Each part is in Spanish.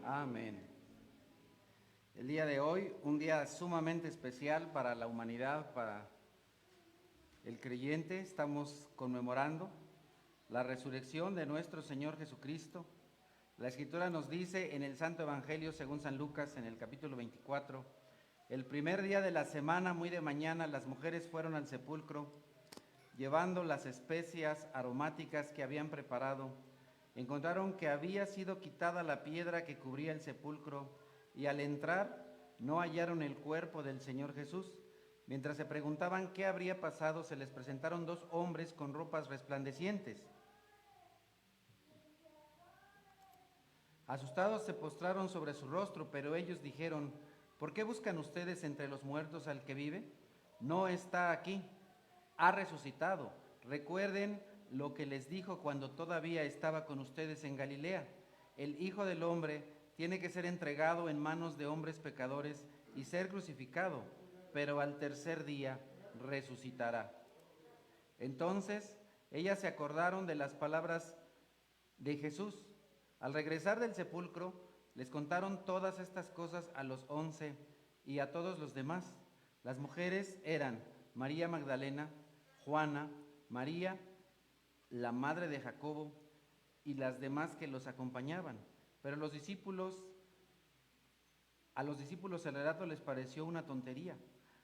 Amén. El día de hoy, un día sumamente especial para la humanidad, para el creyente. Estamos conmemorando la resurrección de nuestro Señor Jesucristo. La Escritura nos dice en el Santo Evangelio según San Lucas, en el capítulo 24, el primer día de la semana, muy de mañana, las mujeres fueron al sepulcro, llevando las especias aromáticas que habían preparado. Encontraron que había sido quitada la piedra que cubría el sepulcro, y al entrar no hallaron el cuerpo del Señor Jesús. Mientras se preguntaban qué habría pasado, se les presentaron dos hombres con ropas resplandecientes. Asustados se postraron sobre su rostro, pero ellos dijeron: ¿por qué buscan ustedes entre los muertos al que vive? No está aquí, ha resucitado. Recuerden lo que les dijo cuando todavía estaba con ustedes en Galilea. El Hijo del Hombre tiene que ser entregado en manos de hombres pecadores y ser crucificado, pero al tercer día resucitará. Entonces ellas se acordaron de las palabras de Jesús. Al regresar del sepulcro, les contaron todas estas cosas a los 11 y a todos los demás. Las mujeres eran María Magdalena, Juana, María, la madre de Jacobo, y las demás que los acompañaban. Pero a los discípulos el relato les pareció una tontería,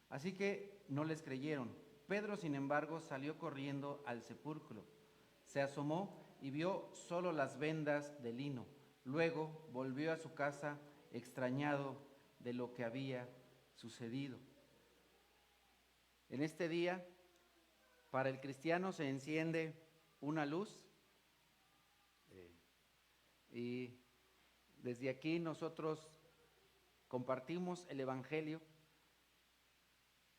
así que no les creyeron. Pedro, sin embargo, salió corriendo al sepulcro. Se asomó y vio solo las vendas de lino. Luego volvió a su casa extrañado de lo que había sucedido. En este día, para el cristiano se enciende una luz, y desde aquí nosotros compartimos el Evangelio,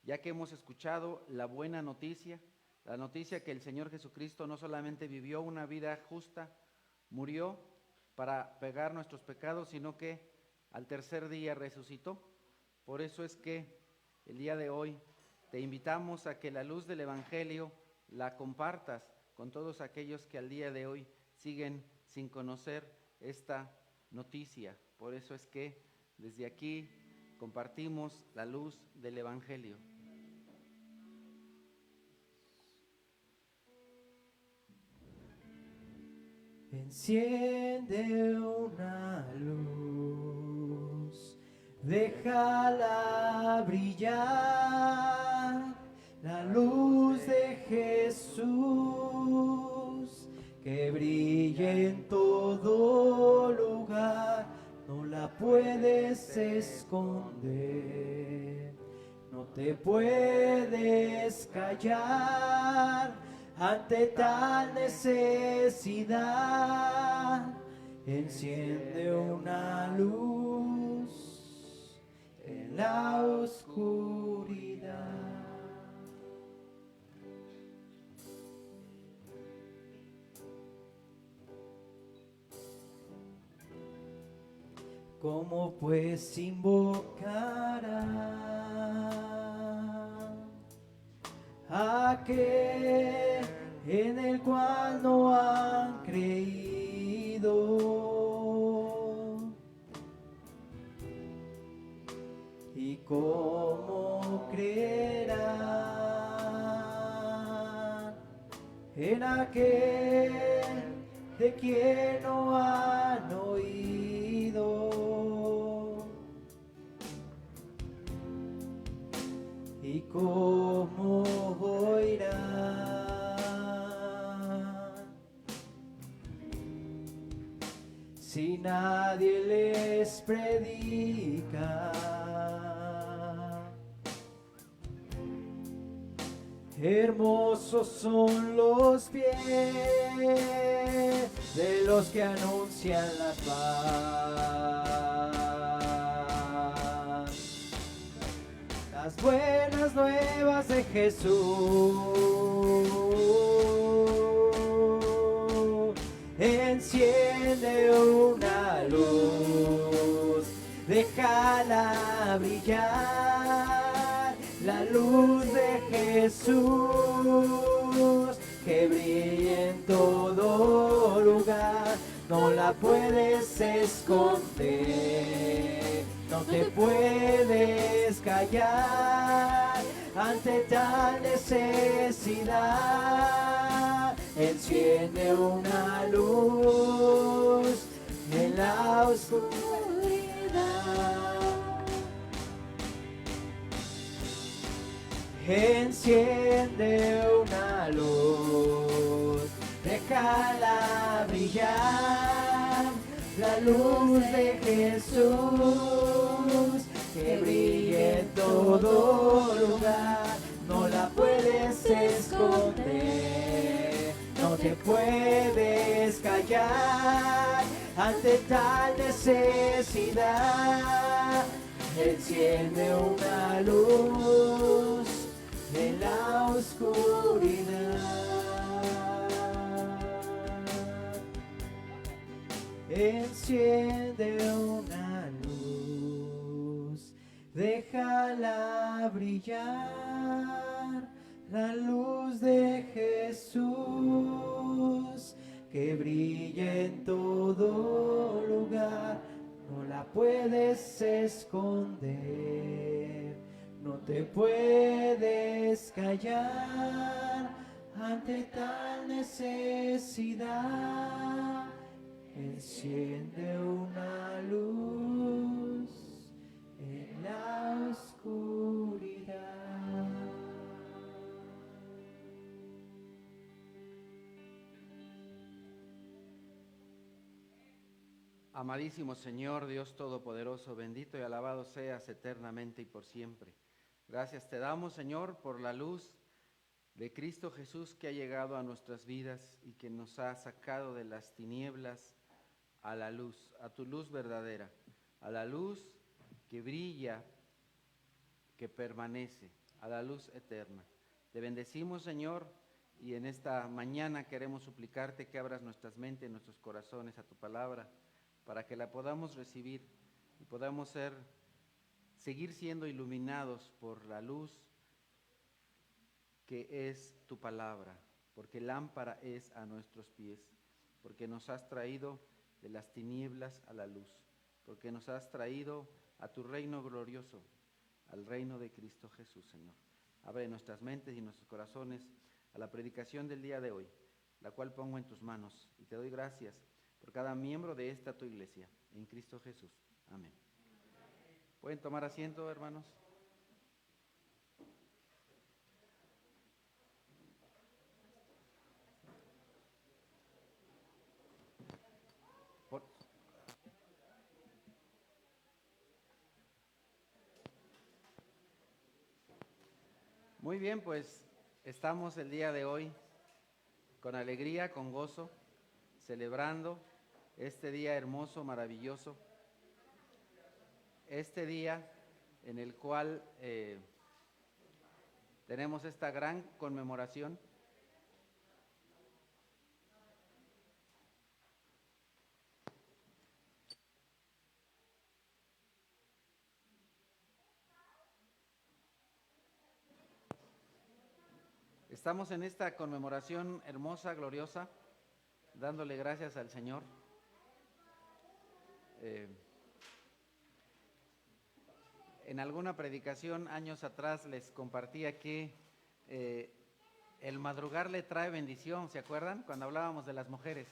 ya que hemos escuchado la buena noticia, la noticia que el Señor Jesucristo no solamente vivió una vida justa, murió para pagar nuestros pecados, sino que al tercer día resucitó. Por eso es que el día de hoy te invitamos a que la luz del Evangelio la compartas con todos aquellos que al día de hoy siguen sin conocer esta noticia. Por eso es que desde aquí compartimos la luz del Evangelio. Enciende una luz, déjala brillar, la luz de Jesús, que brille en todo lugar, no la puedes esconder, no te puedes callar ante tal necesidad. Enciende una luz en la oscuridad. ¿Cómo pues invocará aquel en el cual no han creído? ¿Y cómo creerán en aquel de quien no han oído? ¿Y cómo oirán si nadie les predica? Hermosos son los pies de los que anuncian la paz, las buenas nuevas de Jesús. Enciende una luz, déjala brillar, la luz de Jesús, que brille en todo lugar, no la puedes esconder, no te puedes callar ante tal necesidad. Enciende una luz en la oscuridad. Enciende una luz, déjala brillar, la luz de Jesús, que brille en todo lugar. No la puedes esconder, no te puedes callar ante tal necesidad. Enciende una luz en la oscuridad. Enciende una luz, déjala brillar, la luz de Jesús, que brille en todo lugar. No la puedes esconder, no te puedes callar ante tal necesidad. Enciende una luz en la oscuridad. Amadísimo Señor, Dios Todopoderoso, bendito y alabado seas eternamente y por siempre. Gracias te damos, Señor, por la luz de Cristo Jesús que ha llegado a nuestras vidas y que nos ha sacado de las tinieblas a la luz, a tu luz verdadera, a la luz que brilla, que permanece, a la luz eterna. Te bendecimos, Señor, y en esta mañana queremos suplicarte que abras nuestras mentes, nuestros corazones a tu palabra, para que la podamos recibir y podamos seguir siendo iluminados por la luz que es tu palabra, porque lámpara es a nuestros pies, porque nos has traído de las tinieblas a la luz, porque nos has traído a tu reino glorioso, al reino de Cristo Jesús, Señor. Abre nuestras mentes y nuestros corazones a la predicación del día de hoy, la cual pongo en tus manos, y te doy gracias por cada miembro de esta tu iglesia, en Cristo Jesús. Amén. ¿Pueden tomar asiento, hermanos? Muy bien, pues estamos el día de hoy con alegría, con gozo, celebrando este día hermoso, maravilloso, este día en el cual tenemos esta gran conmemoración Estamos en esta conmemoración hermosa, gloriosa, dándole gracias al Señor. En alguna predicación años atrás les compartía que el madrugar le trae bendición, ¿se acuerdan? Cuando hablábamos de las mujeres.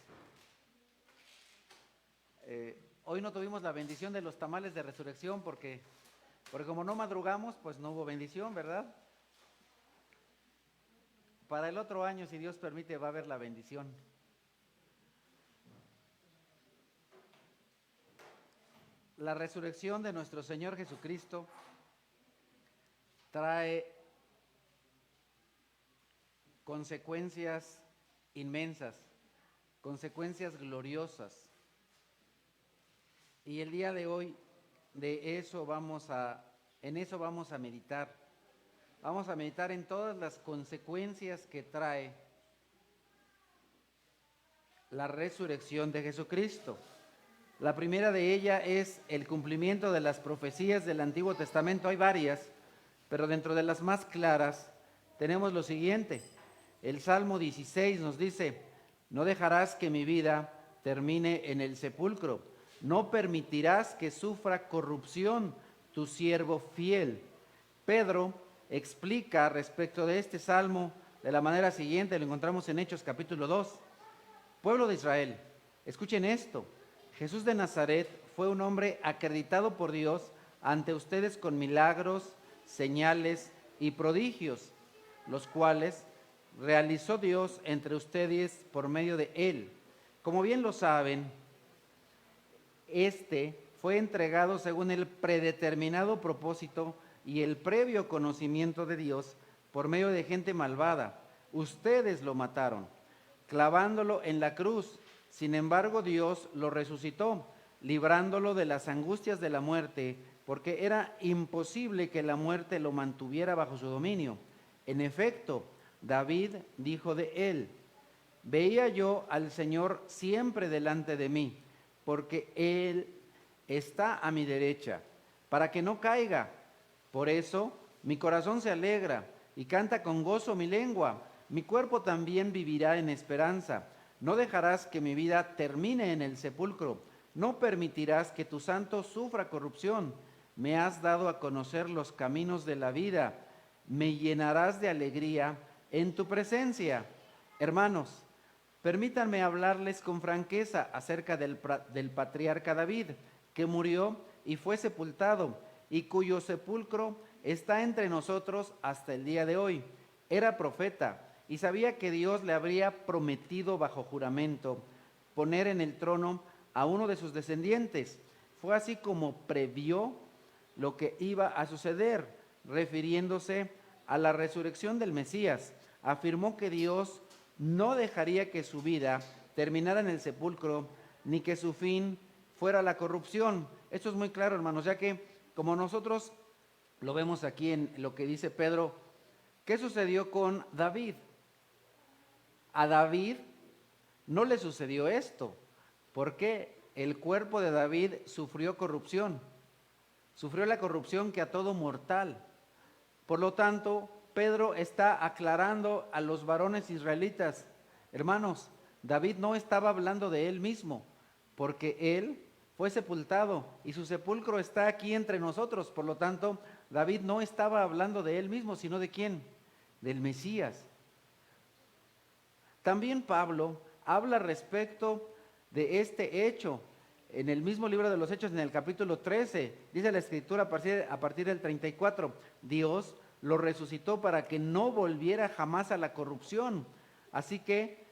Hoy no tuvimos la bendición de los tamales de resurrección porque como no madrugamos, pues no hubo bendición, ¿verdad? Para el otro año, si Dios permite, va a haber la bendición. La resurrección de nuestro Señor Jesucristo trae consecuencias inmensas, consecuencias gloriosas. Y el día de hoy en eso vamos a meditar. Vamos a meditar en todas las consecuencias que trae la resurrección de Jesucristo. La primera de ellas es el cumplimiento de las profecías del Antiguo Testamento. Hay varias, pero dentro de las más claras tenemos lo siguiente. El Salmo 16 nos dice: no dejarás que mi vida termine en el sepulcro. No permitirás que sufra corrupción tu siervo fiel. Pedro explica respecto de este salmo de la manera siguiente, lo encontramos en Hechos capítulo 2. Pueblo de Israel, escuchen esto. Jesús de Nazaret fue un hombre acreditado por Dios ante ustedes con milagros, señales y prodigios, los cuales realizó Dios entre ustedes por medio de él. Como bien lo saben, este fue entregado según el predeterminado propósito y el previo conocimiento de Dios por medio de gente malvada. Ustedes lo mataron, clavándolo en la cruz. Sin embargo, Dios lo resucitó, librándolo de las angustias de la muerte, porque era imposible que la muerte lo mantuviera bajo su dominio. En efecto, David dijo de él: veía yo al Señor siempre delante de mí, porque Él está a mi derecha, para que no caiga. Por eso mi corazón se alegra y canta con gozo mi lengua. Mi cuerpo también vivirá en esperanza. No dejarás que mi vida termine en el sepulcro. No permitirás que tu santo sufra corrupción. Me has dado a conocer los caminos de la vida. Me llenarás de alegría en tu presencia. Hermanos, permítanme hablarles con franqueza acerca del patriarca David, que murió y fue sepultado, y cuyo sepulcro está entre nosotros hasta el día de hoy. Era profeta y sabía que Dios le habría prometido bajo juramento poner en el trono a uno de sus descendientes. Fue así como previó lo que iba a suceder, refiriéndose a la resurrección del Mesías. Afirmó que Dios no dejaría que su vida terminara en el sepulcro, ni que su fin fuera la corrupción. Esto es muy claro, hermanos, ya que como nosotros lo vemos aquí en lo que dice Pedro, ¿qué sucedió con David? A David no le sucedió esto, porque el cuerpo de David sufrió corrupción, sufrió la corrupción que a todo mortal. Por lo tanto, Pedro está aclarando a los varones israelitas: hermanos, David no estaba hablando de él mismo, porque él fue sepultado y su sepulcro está aquí entre nosotros. Por lo tanto, David no estaba hablando de él mismo, sino ¿de quién? Del Mesías. También Pablo habla respecto de este hecho. En el mismo libro de los Hechos, en el capítulo 13, dice la Escritura a partir del 34, Dios lo resucitó para que no volviera jamás a la corrupción. Así que,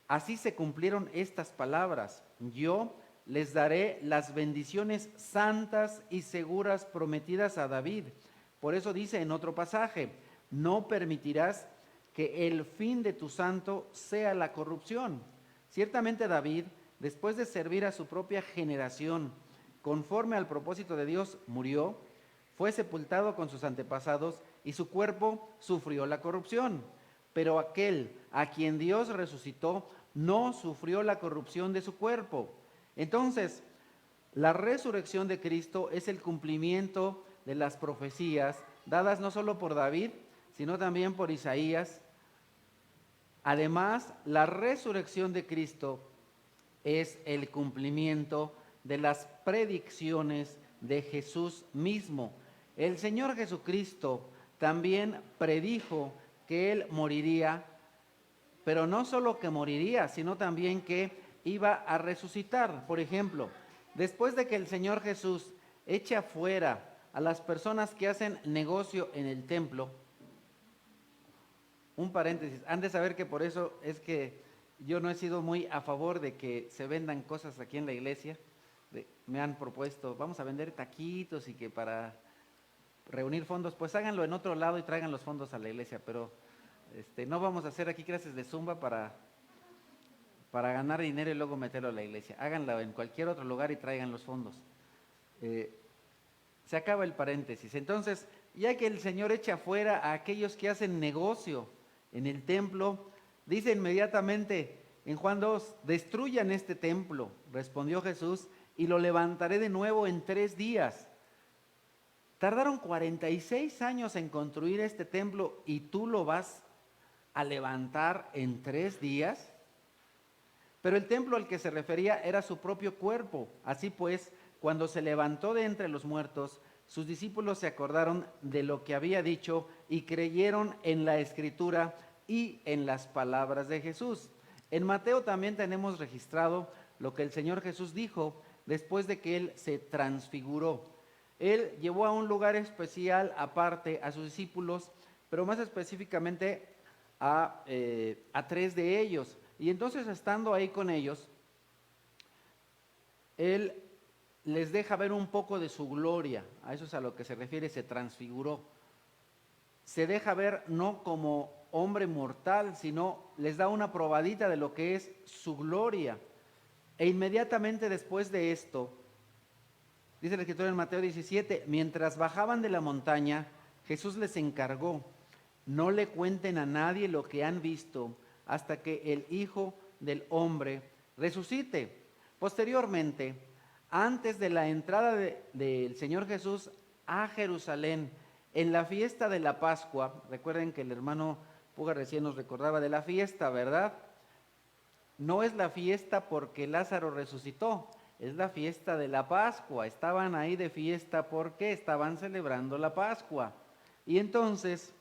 así se cumplieron estas palabras: yo les daré las bendiciones santas y seguras prometidas a David. Por eso dice en otro pasaje: no permitirás que el fin de tu santo sea la corrupción. Ciertamente David, después de servir a su propia generación, conforme al propósito de Dios, murió, fue sepultado con sus antepasados y su cuerpo sufrió la corrupción. Pero aquel a quien Dios resucitó no sufrió la corrupción de su cuerpo. Entonces, la resurrección de Cristo es el cumplimiento de las profecías dadas no solo por David, sino también por Isaías. Además, la resurrección de Cristo es el cumplimiento de las predicciones de Jesús mismo. El Señor Jesucristo también predijo que Él moriría, pero no solo que moriría, sino también que iba a resucitar. Por ejemplo, después de que el Señor Jesús eche afuera a las personas que hacen negocio en el templo, un paréntesis, han de saber que por eso es que yo no he sido muy a favor de que se vendan cosas aquí en la iglesia. Me han propuesto, vamos a vender taquitos y que para reunir fondos, pues háganlo en otro lado y traigan los fondos a la iglesia, pero no vamos a hacer aquí clases de zumba para ganar dinero y luego meterlo a la iglesia. Háganlo en cualquier otro lugar y traigan los fondos. Se acaba el paréntesis. Entonces, ya que el Señor echa fuera a aquellos que hacen negocio en el templo, dice inmediatamente en Juan 2, destruyan este templo, respondió Jesús, y lo levantaré de nuevo en 3 días. Tardaron 46 años en construir este templo y tú lo vas a levantar en 3 días. Pero el templo al que se refería era su propio cuerpo. Así pues, cuando se levantó de entre los muertos, sus discípulos se acordaron de lo que había dicho y creyeron en la Escritura y en las palabras de Jesús. En Mateo también tenemos registrado lo que el Señor Jesús dijo después de que Él se transfiguró. Él llevó a un lugar especial aparte a sus discípulos, pero más específicamente a 3 de ellos. Y entonces, estando ahí con ellos, Él les deja ver un poco de su gloria. A eso es a lo que se refiere, se transfiguró. Se deja ver no como hombre mortal, sino les da una probadita de lo que es su gloria. E inmediatamente después de esto, dice la Escritura en Mateo 17, mientras bajaban de la montaña, Jesús les encargó: no le cuenten a nadie lo que han visto hasta que el Hijo del Hombre resucite. Posteriormente, antes de la entrada del Señor Jesús a Jerusalén, en la fiesta de la Pascua, recuerden que el hermano Puga recién nos recordaba de la fiesta, ¿verdad? No es la fiesta porque Lázaro resucitó, es la fiesta de la Pascua. Estaban ahí de fiesta porque estaban celebrando la Pascua. Y entonces,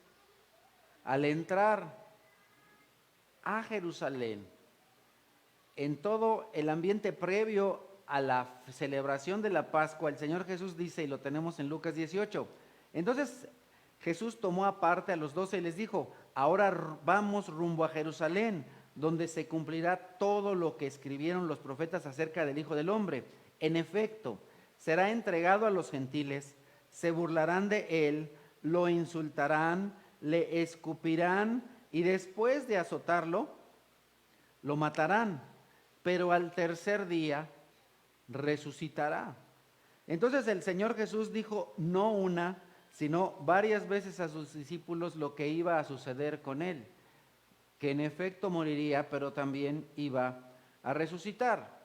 al entrar a Jerusalén, en todo el ambiente previo a la celebración de la Pascua, el Señor Jesús dice, y lo tenemos en Lucas 18, entonces Jesús tomó aparte a los 12 y les dijo: ahora vamos rumbo a Jerusalén, donde se cumplirá todo lo que escribieron los profetas acerca del Hijo del Hombre. En efecto, será entregado a los gentiles, se burlarán de él, lo insultarán, le escupirán y después de azotarlo, lo matarán, pero al tercer día resucitará. Entonces el Señor Jesús dijo no una, sino varias veces a sus discípulos lo que iba a suceder con él, que en efecto moriría, pero también iba a resucitar.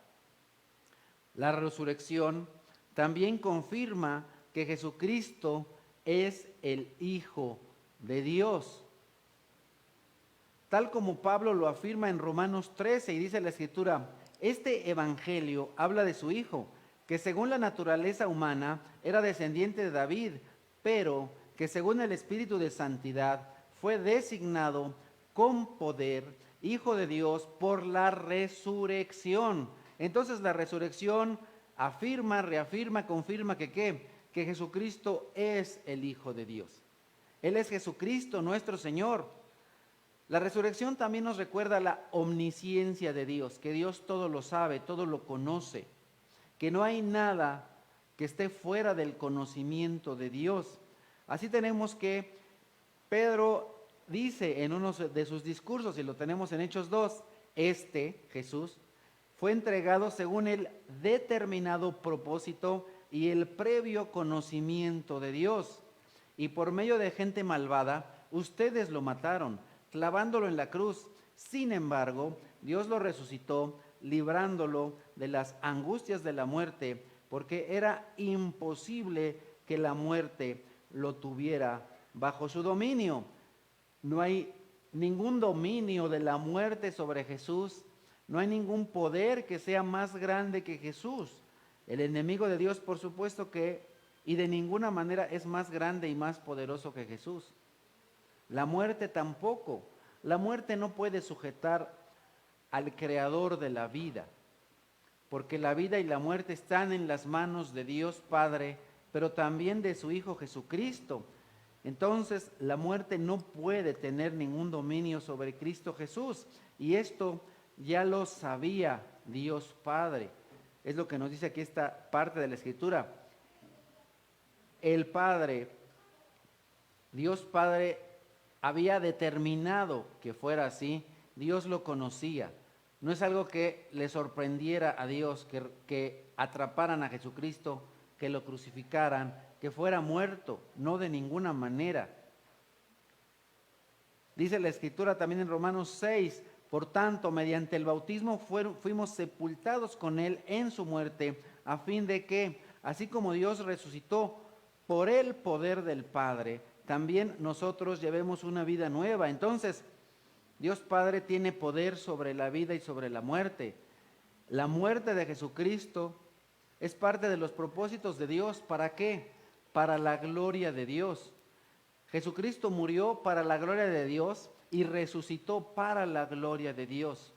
La resurrección también confirma que Jesucristo es el Hijo de Dios, tal como Pablo lo afirma en Romanos 13, y dice la Escritura: este evangelio habla de su Hijo, que según la naturaleza humana era descendiente de David, pero que según el Espíritu de Santidad fue designado con poder Hijo de Dios por la resurrección. Entonces la resurrección afirma, reafirma, confirma que ¿qué? Que Jesucristo es el Hijo de Dios. Él es Jesucristo, nuestro Señor. La resurrección también nos recuerda la omnisciencia de Dios, que Dios todo lo sabe, todo lo conoce, que no hay nada que esté fuera del conocimiento de Dios. Así tenemos que Pedro dice en uno de sus discursos, y lo tenemos en Hechos 2, Jesús, fue entregado según el determinado propósito y el previo conocimiento de Dios. Y por medio de gente malvada, ustedes lo mataron, clavándolo en la cruz. Sin embargo, Dios lo resucitó, librándolo de las angustias de la muerte, porque era imposible que la muerte lo tuviera bajo su dominio. No hay ningún dominio de la muerte sobre Jesús, no hay ningún poder que sea más grande que Jesús. El enemigo de Dios, por supuesto que, y de ninguna manera es más grande y más poderoso que Jesús. La muerte tampoco. La muerte no puede sujetar al creador de la vida, porque la vida y la muerte están en las manos de Dios Padre, pero también de su Hijo Jesucristo. Entonces, la muerte no puede tener ningún dominio sobre Cristo Jesús, y esto ya lo sabía Dios Padre. Es lo que nos dice aquí esta parte de la Escritura. El Padre, Dios Padre, había determinado que fuera así. Dios lo conocía. No es algo que le sorprendiera a Dios que atraparan a Jesucristo, que lo crucificaran, que fuera muerto, no de ninguna manera. Dice la Escritura también en Romanos 6, por tanto, mediante el bautismo fuimos sepultados con él en su muerte, a fin de que, así como Dios resucitó por el poder del Padre, también nosotros llevemos una vida nueva. Entonces, Dios Padre tiene poder sobre la vida y sobre la muerte. La muerte de Jesucristo es parte de los propósitos de Dios. ¿Para qué? Para la gloria de Dios. Jesucristo murió para la gloria de Dios y resucitó para la gloria de Dios.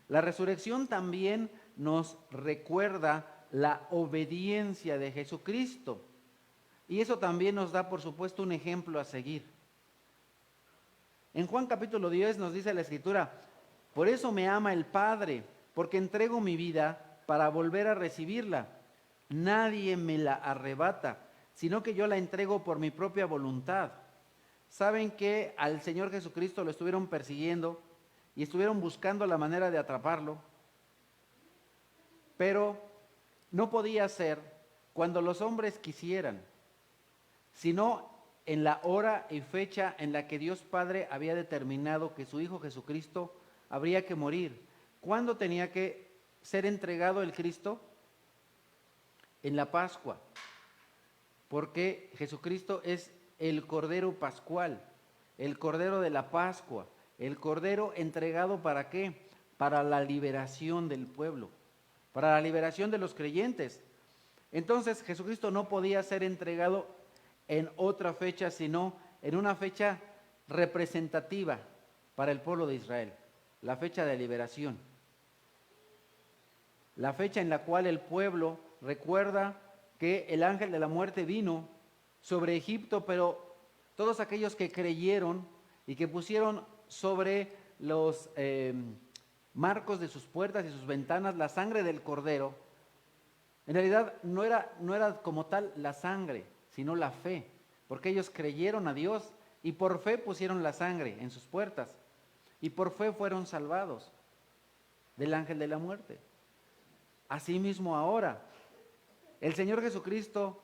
La resurrección también nos recuerda la obediencia de Jesucristo. Y eso también nos da, por supuesto, un ejemplo a seguir. En Juan capítulo 10 nos dice la Escritura: por eso me ama el Padre, porque entrego mi vida para volver a recibirla. Nadie me la arrebata, sino que yo la entrego por mi propia voluntad. ¿Saben que al Señor Jesucristo lo estuvieron persiguiendo y estuvieron buscando la manera de atraparlo? Pero no podía ser cuando los hombres quisieran, sino en la hora y fecha en la que Dios Padre había determinado que su Hijo Jesucristo habría que morir. ¿Cuándo tenía que ser entregado el Cristo? En la Pascua, porque Jesucristo es el Cordero Pascual, el Cordero de la Pascua, el Cordero entregado ¿para qué? Para la liberación del pueblo, para la liberación de los creyentes. Entonces Jesucristo no podía ser entregado en otra fecha, sino en una fecha representativa para el pueblo de Israel, la fecha de liberación. La fecha en la cual el pueblo recuerda que el ángel de la muerte vino sobre Egipto, pero todos aquellos que creyeron y que pusieron sobre los marcos de sus puertas y sus ventanas la sangre del cordero, en realidad no era como tal la sangre, sino la fe, porque ellos creyeron a Dios y por fe pusieron la sangre en sus puertas y por fe fueron salvados del ángel de la muerte. Asimismo ahora, el Señor Jesucristo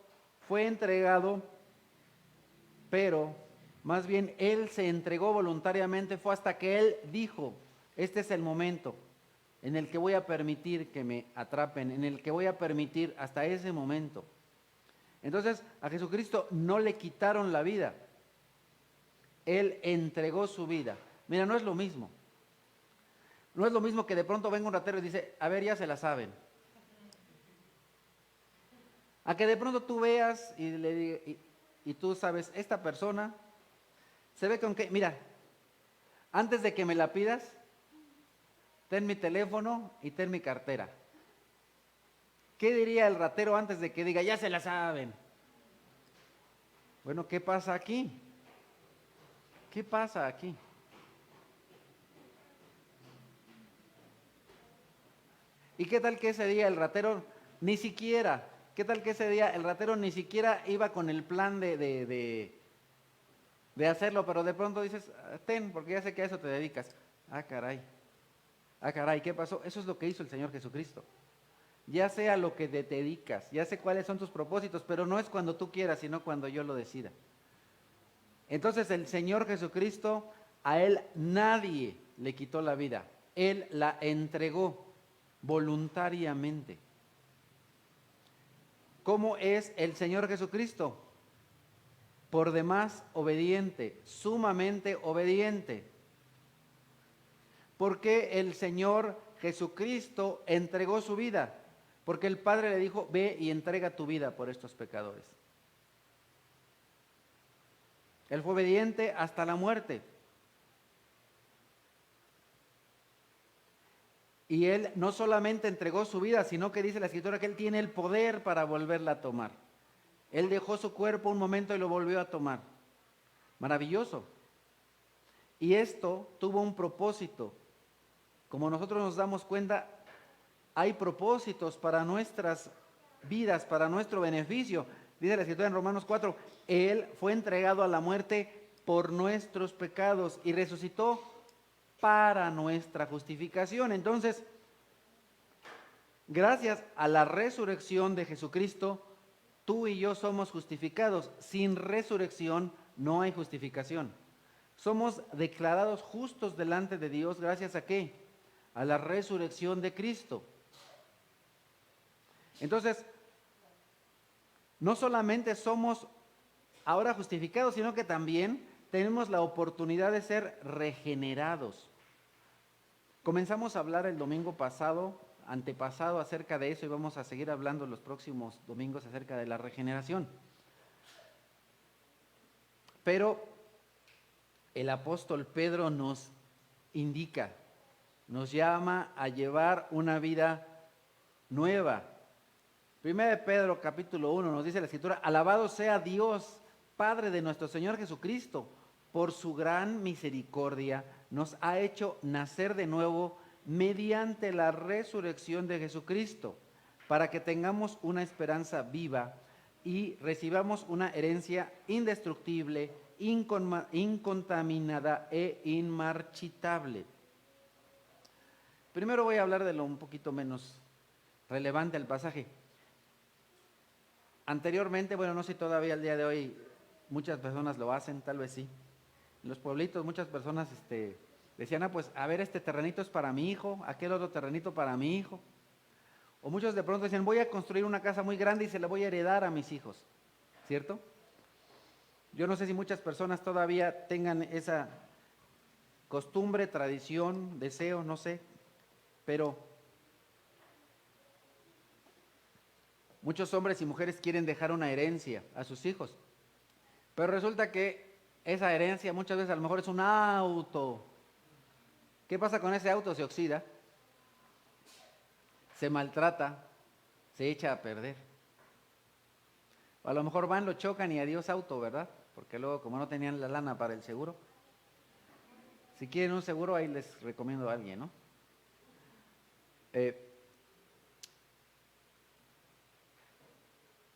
fue entregado, pero más bien Él se entregó voluntariamente, fue hasta que Él dijo: este es el momento en el que voy a permitir que me atrapen, en el que voy a permitir hasta ese momento. Entonces a Jesucristo no le quitaron la vida, Él entregó su vida. Mira, no es lo mismo. No es lo mismo que de pronto venga un ratero y dice: a ver, ya se la saben. A que de pronto tú veas y tú sabes, esta persona se ve con que, mira, antes de que me la pidas, ten mi teléfono y ten mi cartera. ¿Qué diría el ratero antes de que diga: ya se la saben? Bueno, ¿qué pasa aquí? ¿Qué pasa aquí? ¿Y qué tal que ese día el ratero ni siquiera... ¿Qué tal que ese día el ratero ni siquiera iba con el plan de hacerlo, pero de pronto dices: ten, porque ya sé que a eso te dedicas? Ah, caray. Ah, caray, ¿qué pasó? Eso es lo que hizo el Señor Jesucristo. Ya sé a lo que te dedicas, ya sé cuáles son tus propósitos, pero no es cuando tú quieras, sino cuando yo lo decida. Entonces el Señor Jesucristo, a Él nadie le quitó la vida. Él la entregó voluntariamente. ¿Cómo es el Señor Jesucristo? Por demás obediente, sumamente obediente. ¿Por qué el Señor Jesucristo entregó su vida? Porque el Padre le dijo: ve y entrega tu vida por estos pecadores. Él fue obediente hasta la muerte. Y Él no solamente entregó su vida, sino que dice la Escritura que Él tiene el poder para volverla a tomar. Él dejó su cuerpo un momento y lo volvió a tomar. Maravilloso. Y esto tuvo un propósito. Como nosotros nos damos cuenta, hay propósitos para nuestras vidas, para nuestro beneficio. Dice la Escritura en Romanos 4, Él fue entregado a la muerte por nuestros pecados y resucitó para nuestra justificación. Entonces, gracias a la resurrección de Jesucristo, tú y yo somos justificados. Sin resurrección no hay justificación. Somos declarados justos delante de Dios, ¿gracias a qué? A la resurrección de Cristo. Entonces, no solamente somos ahora justificados, sino que también tenemos la oportunidad de ser regenerados. Comenzamos a hablar el domingo pasado, antepasado, acerca de eso y vamos a seguir hablando los próximos domingos acerca de la regeneración. Pero el apóstol Pedro nos indica, nos llama a llevar una vida nueva. Primera de Pedro capítulo 1 nos dice la escritura: alabado sea Dios, Padre de nuestro Señor Jesucristo, por su gran misericordia nos ha hecho nacer de nuevo mediante la resurrección de Jesucristo, para que tengamos una esperanza viva y recibamos una herencia indestructible, incontaminada e inmarchitable. Primero voy a hablar de lo un poquito menos relevante al pasaje. Anteriormente, bueno, no sé si todavía al día de hoy muchas personas lo hacen, tal vez sí. En los pueblitos muchas personas decían, pues a ver, este terrenito es para mi hijo, aquel otro terrenito para mi hijo. O muchos de pronto decían, voy a construir una casa muy grande y se la voy a heredar a mis hijos, ¿cierto? Yo no sé si muchas personas todavía tengan esa costumbre, tradición, deseo, no sé, pero muchos hombres y mujeres quieren dejar una herencia a sus hijos, pero resulta que esa herencia muchas veces a lo mejor es un auto. ¿Qué pasa con ese auto? Se oxida, se maltrata, se echa a perder. O a lo mejor van, lo chocan y adiós auto, ¿verdad? Porque luego como no tenían la lana para el seguro. Si quieren un seguro, ahí les recomiendo a alguien, ¿no?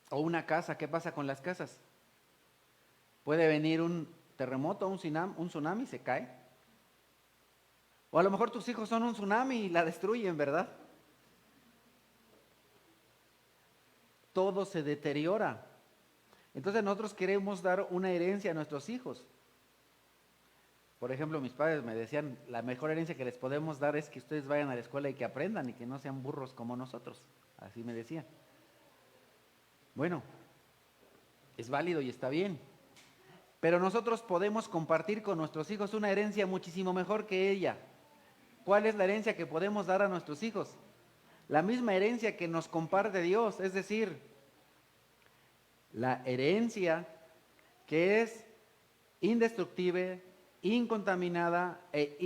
O una casa, ¿qué pasa con las casas? Puede venir un terremoto, un tsunami, se cae. O a lo mejor tus hijos son un tsunami y la destruyen, ¿verdad? Todo se deteriora. Entonces nosotros queremos dar una herencia a nuestros hijos. Por ejemplo, mis padres me decían, la mejor herencia que les podemos dar es que ustedes vayan a la escuela y que aprendan y que no sean burros como nosotros. Así me decían. Bueno, es válido y está bien. Pero nosotros podemos compartir con nuestros hijos una herencia muchísimo mejor que ella. ¿Cuál es la herencia que podemos dar a nuestros hijos? La misma herencia que nos comparte Dios, es decir, la herencia que es indestructible, incontaminada e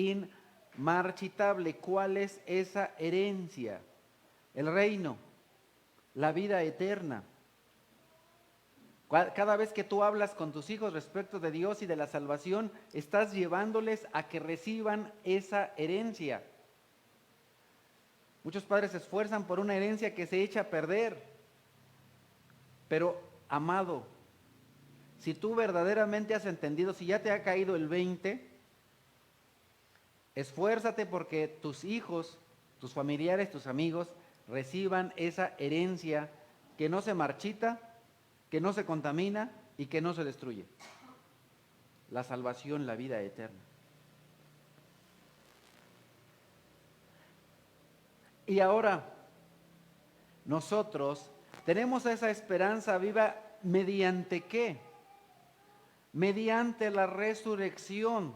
inmarchitable. ¿Cuál es esa herencia? El reino, la vida eterna. Cada vez que tú hablas con tus hijos respecto de Dios y de la salvación, estás llevándoles a que reciban esa herencia. Muchos padres se esfuerzan por una herencia que se echa a perder. Pero, amado, si tú verdaderamente has entendido, si ya te ha caído el 20, esfuérzate porque tus hijos, tus familiares, tus amigos reciban esa herencia que no se marchita, que no se contamina y que no se destruye. La salvación, la vida eterna. Y ahora, nosotros tenemos esa esperanza viva ¿mediante qué? Mediante la resurrección.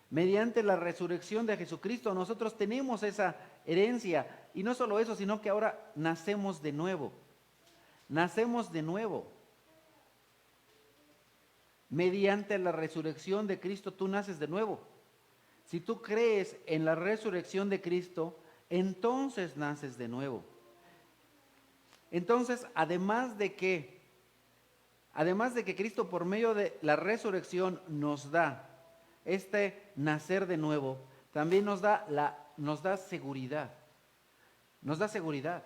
Mediante la resurrección de Jesucristo, nosotros tenemos esa herencia. Y no solo eso, sino que ahora nacemos de nuevo. Nacemos de nuevo. Mediante la resurrección de Cristo tú naces de nuevo. Si tú crees en la resurrección de Cristo, entonces naces de nuevo. Entonces, además de que Cristo por medio de la resurrección nos da este nacer de nuevo, también nos da seguridad. Nos da seguridad.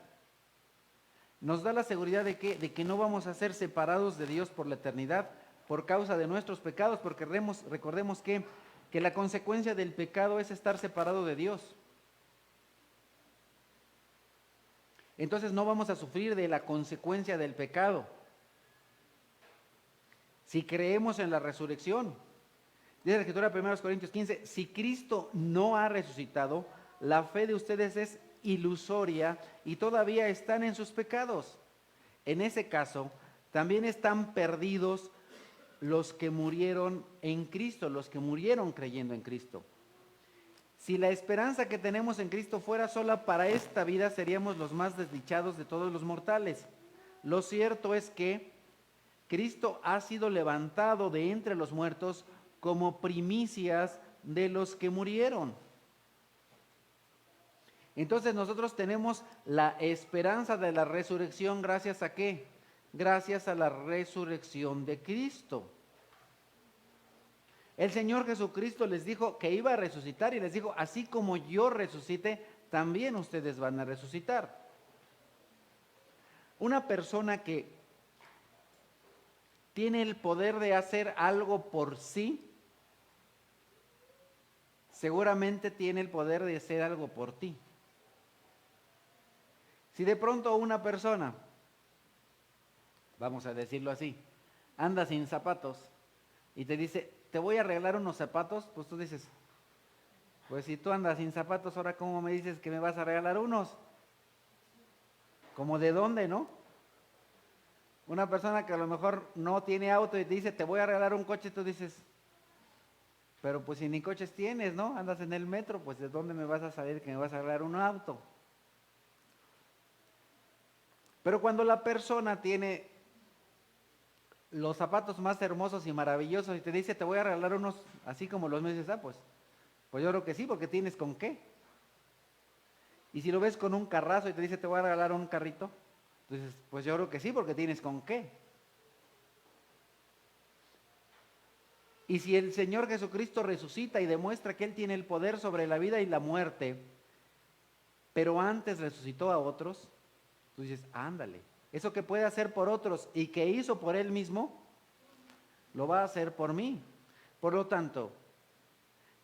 Nos da la seguridad de que no vamos a ser separados de Dios por la eternidad por causa de nuestros pecados, porque recordemos que la consecuencia del pecado es estar separado de Dios. Entonces no vamos a sufrir de la consecuencia del pecado. Si creemos en la resurrección. Dice la Escritura, 1 Corintios 15, si Cristo no ha resucitado, la fe de ustedes es ilusoria y todavía están en sus pecados. En ese caso, también están perdidos los que murieron en Cristo, los que murieron creyendo en Cristo. Si la esperanza que tenemos en Cristo fuera sola para esta vida, seríamos los más desdichados de todos los mortales. Lo cierto es que Cristo ha sido levantado de entre los muertos como primicias de los que murieron. Entonces nosotros tenemos la esperanza de la resurrección, ¿gracias a qué? Gracias a la resurrección de Cristo. El Señor Jesucristo les dijo que iba a resucitar y les dijo, así como yo resucite, también ustedes van a resucitar. Una persona que tiene el poder de hacer algo por sí, seguramente tiene el poder de hacer algo por ti. Si de pronto una persona, vamos a decirlo así, anda sin zapatos y te dice, te voy a regalar unos zapatos, pues tú dices, pues si tú andas sin zapatos, ahora ¿cómo me dices que me vas a regalar unos? ¿Como de dónde, no? Una persona que a lo mejor no tiene auto y te dice, te voy a regalar un coche, tú dices, pero pues si ni coches tienes, ¿no? Andas en el metro, pues ¿de dónde me vas a saber que me vas a regalar un auto? Pero cuando la persona tiene los zapatos más hermosos y maravillosos y te dice, te voy a regalar unos, así como los meses, pues yo creo que sí, porque tienes con qué. Y si lo ves con un carrazo y te dice, te voy a regalar un carrito, entonces, pues yo creo que sí, porque tienes con qué. Y si el Señor Jesucristo resucita y demuestra que Él tiene el poder sobre la vida y la muerte, pero antes resucitó a otros, tú dices, ándale, eso que puede hacer por otros y que hizo por Él mismo, lo va a hacer por mí. Por lo tanto,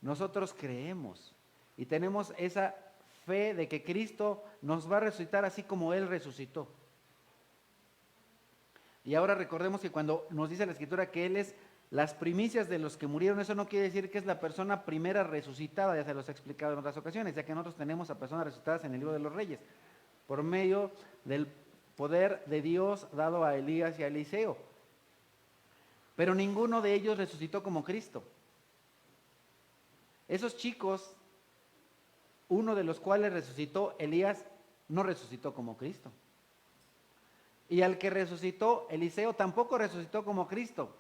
nosotros creemos y tenemos esa fe de que Cristo nos va a resucitar así como Él resucitó. Y ahora recordemos que cuando nos dice la Escritura que Él es las primicias de los que murieron, eso no quiere decir que es la persona primera resucitada, ya se los he explicado en otras ocasiones, ya que nosotros tenemos a personas resucitadas en el libro de los Reyes, por medio del poder de Dios dado a Elías y a Eliseo. Pero ninguno de ellos resucitó como Cristo. Esos chicos, uno de los cuales resucitó, Elías, no resucitó como Cristo. Y al que resucitó, Eliseo, tampoco resucitó como Cristo.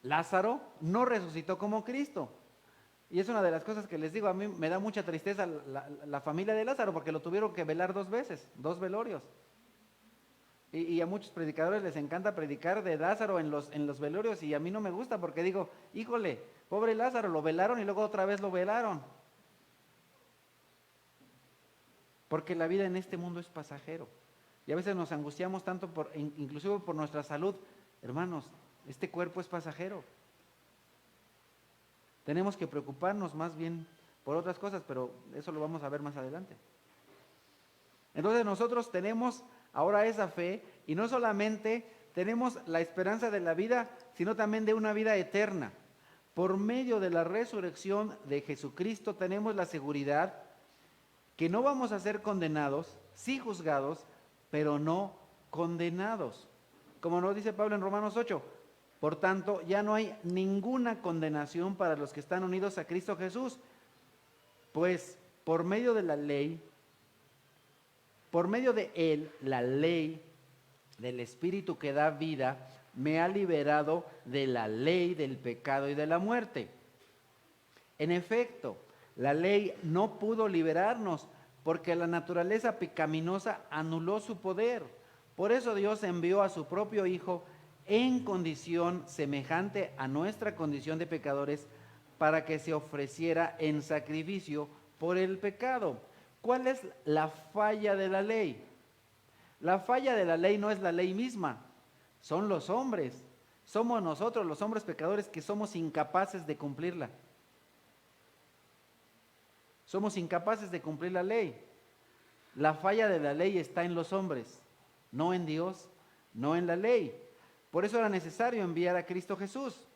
Lázaro no resucitó como Cristo. Y es una de las cosas que les digo, a mí me da mucha tristeza la familia de Lázaro, porque lo tuvieron que velar 2 veces, 2 velorios. Y a muchos predicadores les encanta predicar de Lázaro en los velorios, y a mí no me gusta porque digo, híjole, pobre Lázaro, lo velaron y luego otra vez lo velaron. Porque la vida en este mundo es pasajero. Y a veces nos angustiamos tanto, inclusive por nuestra salud. Hermanos, este cuerpo es pasajero. Tenemos que preocuparnos más bien por otras cosas, pero eso lo vamos a ver más adelante. Entonces nosotros tenemos ahora esa fe, y no solamente tenemos la esperanza de la vida, sino también de una vida eterna. Por medio de la resurrección de Jesucristo tenemos la seguridad que no vamos a ser condenados, sí juzgados, pero no condenados. Como nos dice Pablo en Romanos 8, por tanto, ya no hay ninguna condenación para los que están unidos a Cristo Jesús, pues por medio de la ley, por medio de Él, la ley del Espíritu que da vida, me ha liberado de la ley del pecado y de la muerte. En efecto, la ley no pudo liberarnos porque la naturaleza pecaminosa anuló su poder. Por eso Dios envió a su propio Hijo en condición semejante a nuestra condición de pecadores, para que se ofreciera en sacrificio por el pecado. ¿Cuál es la falla de la ley? La falla de la ley no es la ley misma, son los hombres. Somos nosotros, los hombres pecadores, que somos incapaces de cumplirla. Somos incapaces de cumplir la ley. La falla de la ley está en los hombres, no en Dios, no en la ley. Por eso era necesario enviar a Cristo Jesús.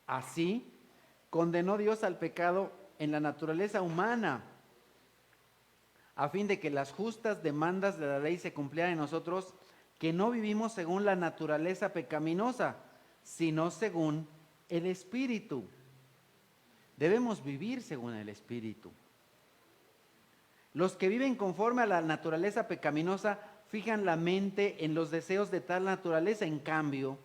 Así, condenó Dios al pecado en la naturaleza humana, a fin de que las justas demandas de la ley se cumplieran en nosotros, que no vivimos según la naturaleza pecaminosa, sino según el Espíritu. Debemos vivir según el Espíritu. Los que viven conforme a la naturaleza pecaminosa fijan la mente en los deseos de tal naturaleza. En cambio,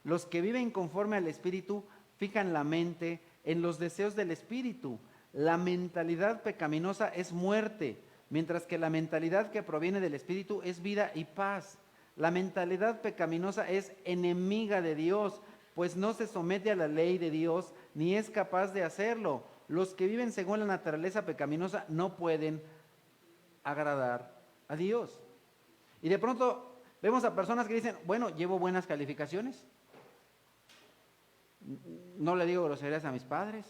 los que viven conforme al Espíritu fijan la mente en los deseos del Espíritu. La mentalidad pecaminosa es muerte, mientras que la mentalidad que proviene del Espíritu es vida y paz. La mentalidad pecaminosa es enemiga de Dios, pues no se somete a la ley de Dios, ni es capaz de hacerlo. Los que viven según la naturaleza pecaminosa no pueden agradar a Dios. Y de pronto vemos a personas que dicen, bueno, llevo buenas calificaciones, no le digo groserías a mis padres,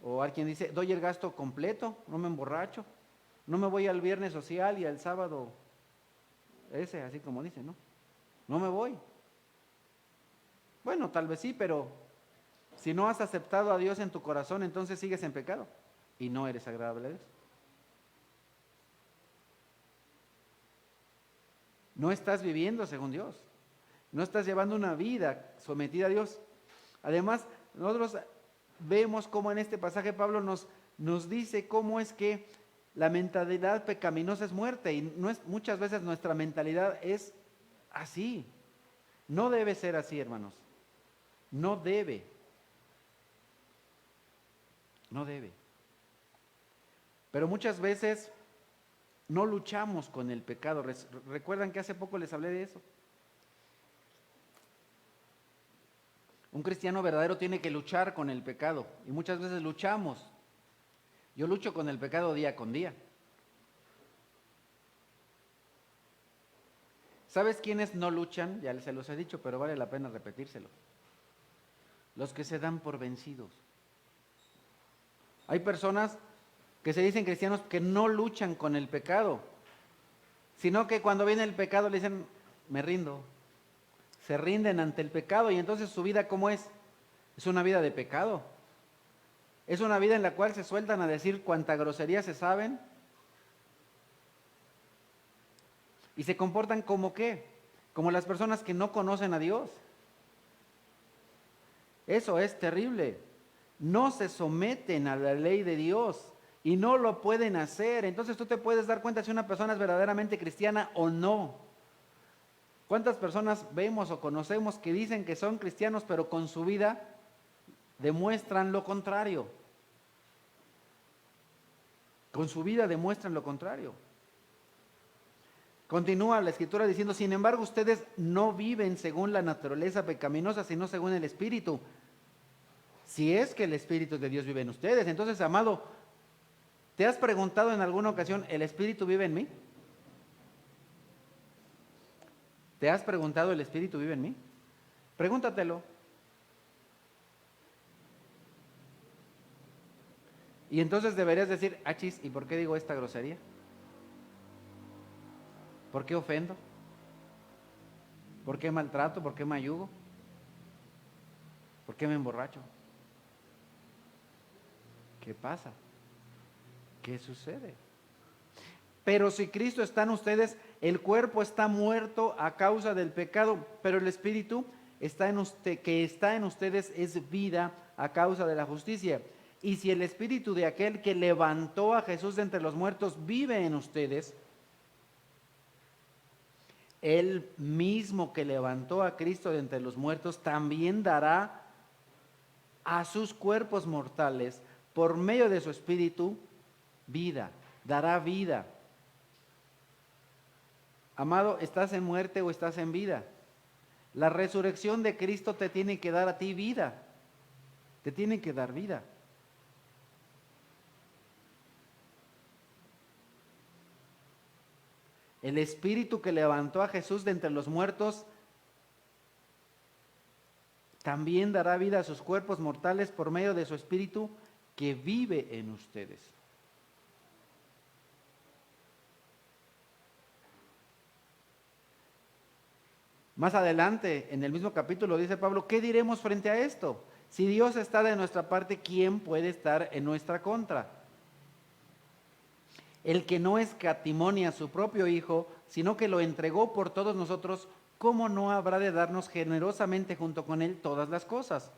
o alguien dice, doy el gasto completo, no me emborracho, no me voy al viernes social y al sábado ese, así como dice, no me voy. Bueno, tal vez sí, pero si no has aceptado a Dios en tu corazón, entonces sigues en pecado y no eres agradable a Dios. No estás viviendo según Dios, no estás llevando una vida sometida a Dios. Además, nosotros vemos cómo en este pasaje Pablo nos dice cómo es que la mentalidad pecaminosa es muerte, y muchas veces nuestra mentalidad es así. No debe ser así, hermanos. No debe. Pero muchas veces no luchamos con el pecado. ¿Recuerdan que hace poco les hablé de eso? Un cristiano verdadero tiene que luchar con el pecado, y muchas veces luchamos. Yo lucho con el pecado día con día. ¿Sabes quiénes no luchan? Ya se los he dicho, pero vale la pena repetírselo. Los que se dan por vencidos. Hay personas que se dicen cristianos que no luchan con el pecado, sino que cuando viene el pecado le dicen, me rindo. Se rinden ante el pecado, y entonces su vida, ¿cómo es? Es una vida de pecado. Es una vida en la cual se sueltan a decir cuánta grosería se saben y se comportan como ¿qué? Como las personas que no conocen a Dios. Eso es terrible. No se someten a la ley de Dios y no lo pueden hacer. Entonces tú te puedes dar cuenta si una persona es verdaderamente cristiana o no. ¿Cuántas personas vemos o conocemos que dicen que son cristianos, pero con su vida demuestran lo contrario? Con su vida demuestran lo contrario. Continúa la Escritura diciendo, sin embargo, ustedes no viven según la naturaleza pecaminosa, sino según el Espíritu. Si es que el Espíritu de Dios vive en ustedes. Entonces, amado, ¿te has preguntado en alguna ocasión, ¿el Espíritu vive en mí? ¿Te has preguntado, ¿el Espíritu vive en mí? Pregúntatelo. Y entonces deberías decir, achis, ¿y por qué digo esta grosería? ¿Por qué ofendo? ¿Por qué maltrato? ¿Por qué me ayugo? ¿Por qué me emborracho? ¿Qué pasa? ¿Qué sucede? Pero si Cristo está en ustedes, el cuerpo está muerto a causa del pecado, pero el Espíritu que está en ustedes es vida a causa de la justicia. Y si el Espíritu de aquel que levantó a Jesús de entre los muertos vive en ustedes, Él mismo que levantó a Cristo de entre los muertos también dará a sus cuerpos mortales, por medio de su Espíritu, vida, dará vida. Amado, ¿estás en muerte o estás en vida? La resurrección de Cristo te tiene que dar a ti vida, te tiene que dar vida. El Espíritu que levantó a Jesús de entre los muertos también dará vida a sus cuerpos mortales por medio de su Espíritu que vive en ustedes. Más adelante, en el mismo capítulo, dice Pablo, ¿qué diremos frente a esto? Si Dios está de nuestra parte, ¿quién puede estar en nuestra contra? El que no escatimó a su propio Hijo, sino que lo entregó por todos nosotros, ¿cómo no habrá de darnos generosamente junto con Él todas las cosas?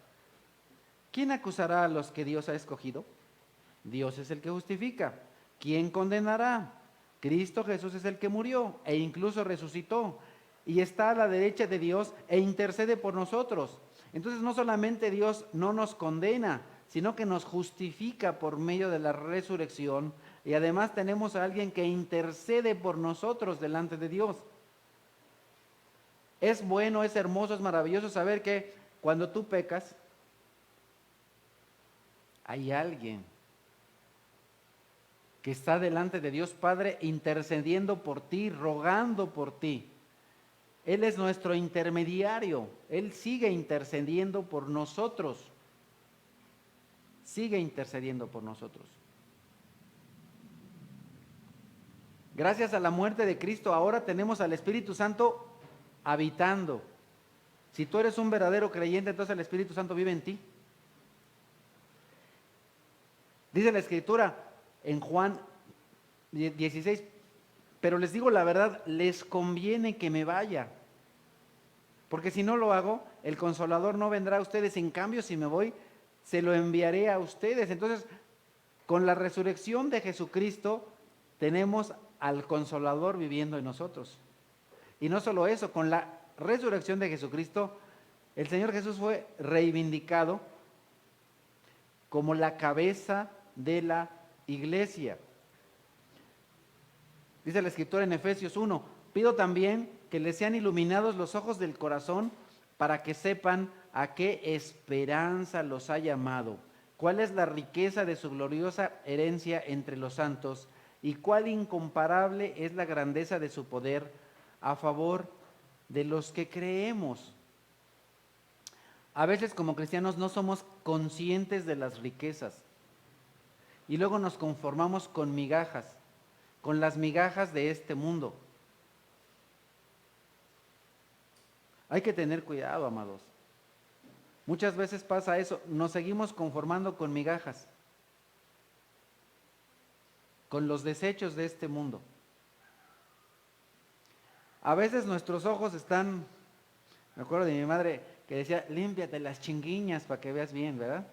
¿Quién acusará a los que Dios ha escogido? Dios es el que justifica. ¿Quién condenará? Cristo Jesús es el que murió e incluso resucitó y está a la derecha de Dios e intercede por nosotros. Entonces no solamente Dios no nos condena, sino que nos justifica por medio de la resurrección, y además tenemos a alguien que intercede por nosotros delante de Dios. Es bueno, es hermoso, es maravilloso saber que cuando tú pecas, hay alguien que está delante de Dios Padre intercediendo por ti, rogando por ti. Él es nuestro intermediario, Él sigue intercediendo por nosotros, sigue intercediendo por nosotros. Gracias a la muerte de Cristo, ahora tenemos al Espíritu Santo habitando. Si tú eres un verdadero creyente, entonces el Espíritu Santo vive en ti. Dice la Escritura en Juan 16, pero les digo la verdad, les conviene que me vaya, porque si no lo hago, el Consolador no vendrá a ustedes. En cambio, si me voy, se lo enviaré a ustedes. Entonces, con la resurrección de Jesucristo, tenemos al Consolador viviendo en nosotros. Y no solo eso, con la resurrección de Jesucristo, el Señor Jesús fue reivindicado como la cabeza de la iglesia. Dice la Escritura en Efesios 1, pido también que les sean iluminados los ojos del corazón para que sepan a qué esperanza los ha llamado, cuál es la riqueza de su gloriosa herencia entre los santos y cuál incomparable es la grandeza de su poder a favor de los que creemos. A veces como cristianos no somos conscientes de las riquezas y luego nos conformamos con migajas, con las migajas de este mundo. Hay que tener cuidado, amados. Muchas veces pasa eso, nos seguimos conformando con migajas, con los desechos de este mundo. A veces nuestros ojos están, me acuerdo de mi madre que decía, límpiate las chinguiñas para que veas bien, ¿verdad?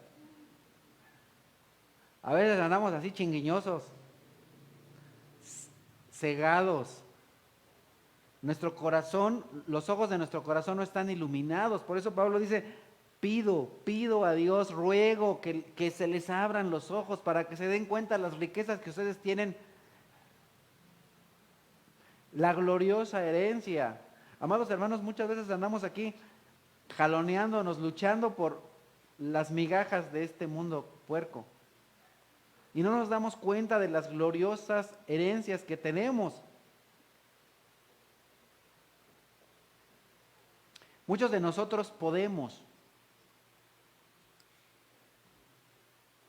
A veces andamos así chinguiñosos, cegados. Nuestro corazón, los ojos de nuestro corazón no están iluminados. Por eso Pablo dice, pido a Dios, ruego que se les abran los ojos para que se den cuenta las riquezas que ustedes tienen, la gloriosa herencia. Amados hermanos, muchas veces andamos aquí jaloneándonos, luchando por las migajas de este mundo puerco. Y no nos damos cuenta de las gloriosas herencias que tenemos. Muchos de nosotros podemos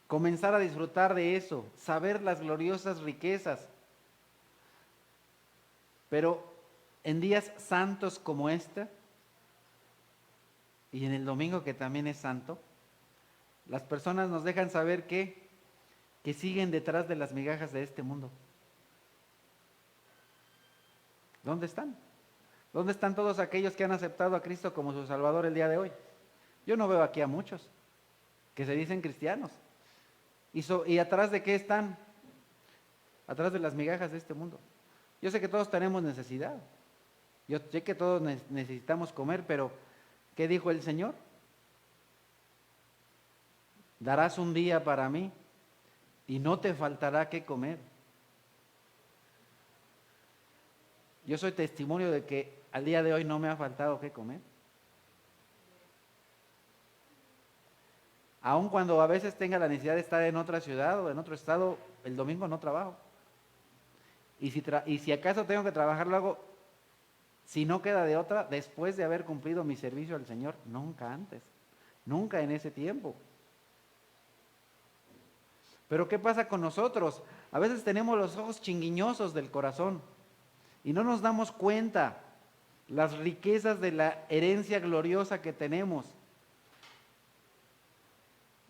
comenzar a disfrutar de eso, saber las gloriosas riquezas. Pero en días santos como este, y en el domingo que también es santo, las personas nos dejan saber que siguen detrás de las migajas de este mundo. ¿Dónde están? ¿Dónde están todos aquellos que han aceptado a Cristo como su Salvador el día de hoy? Yo no veo aquí a muchos que se dicen cristianos. ¿Y atrás de qué están? Atrás de las migajas de este mundo. Yo sé que todos tenemos necesidad. Yo sé que todos necesitamos comer, pero ¿qué dijo el Señor? Darás un día para mí y no te faltará qué comer. Yo soy testimonio de que al día de hoy no me ha faltado qué comer. Aun cuando a veces tenga la necesidad de estar en otra ciudad o en otro estado, el domingo no trabajo. Y si acaso tengo que trabajar, lo hago, si no queda de otra, después de haber cumplido mi servicio al Señor, nunca antes, nunca en ese tiempo. Pero ¿qué pasa con nosotros? A veces tenemos los ojos chinguiñosos del corazón y no nos damos cuenta las riquezas de la herencia gloriosa que tenemos.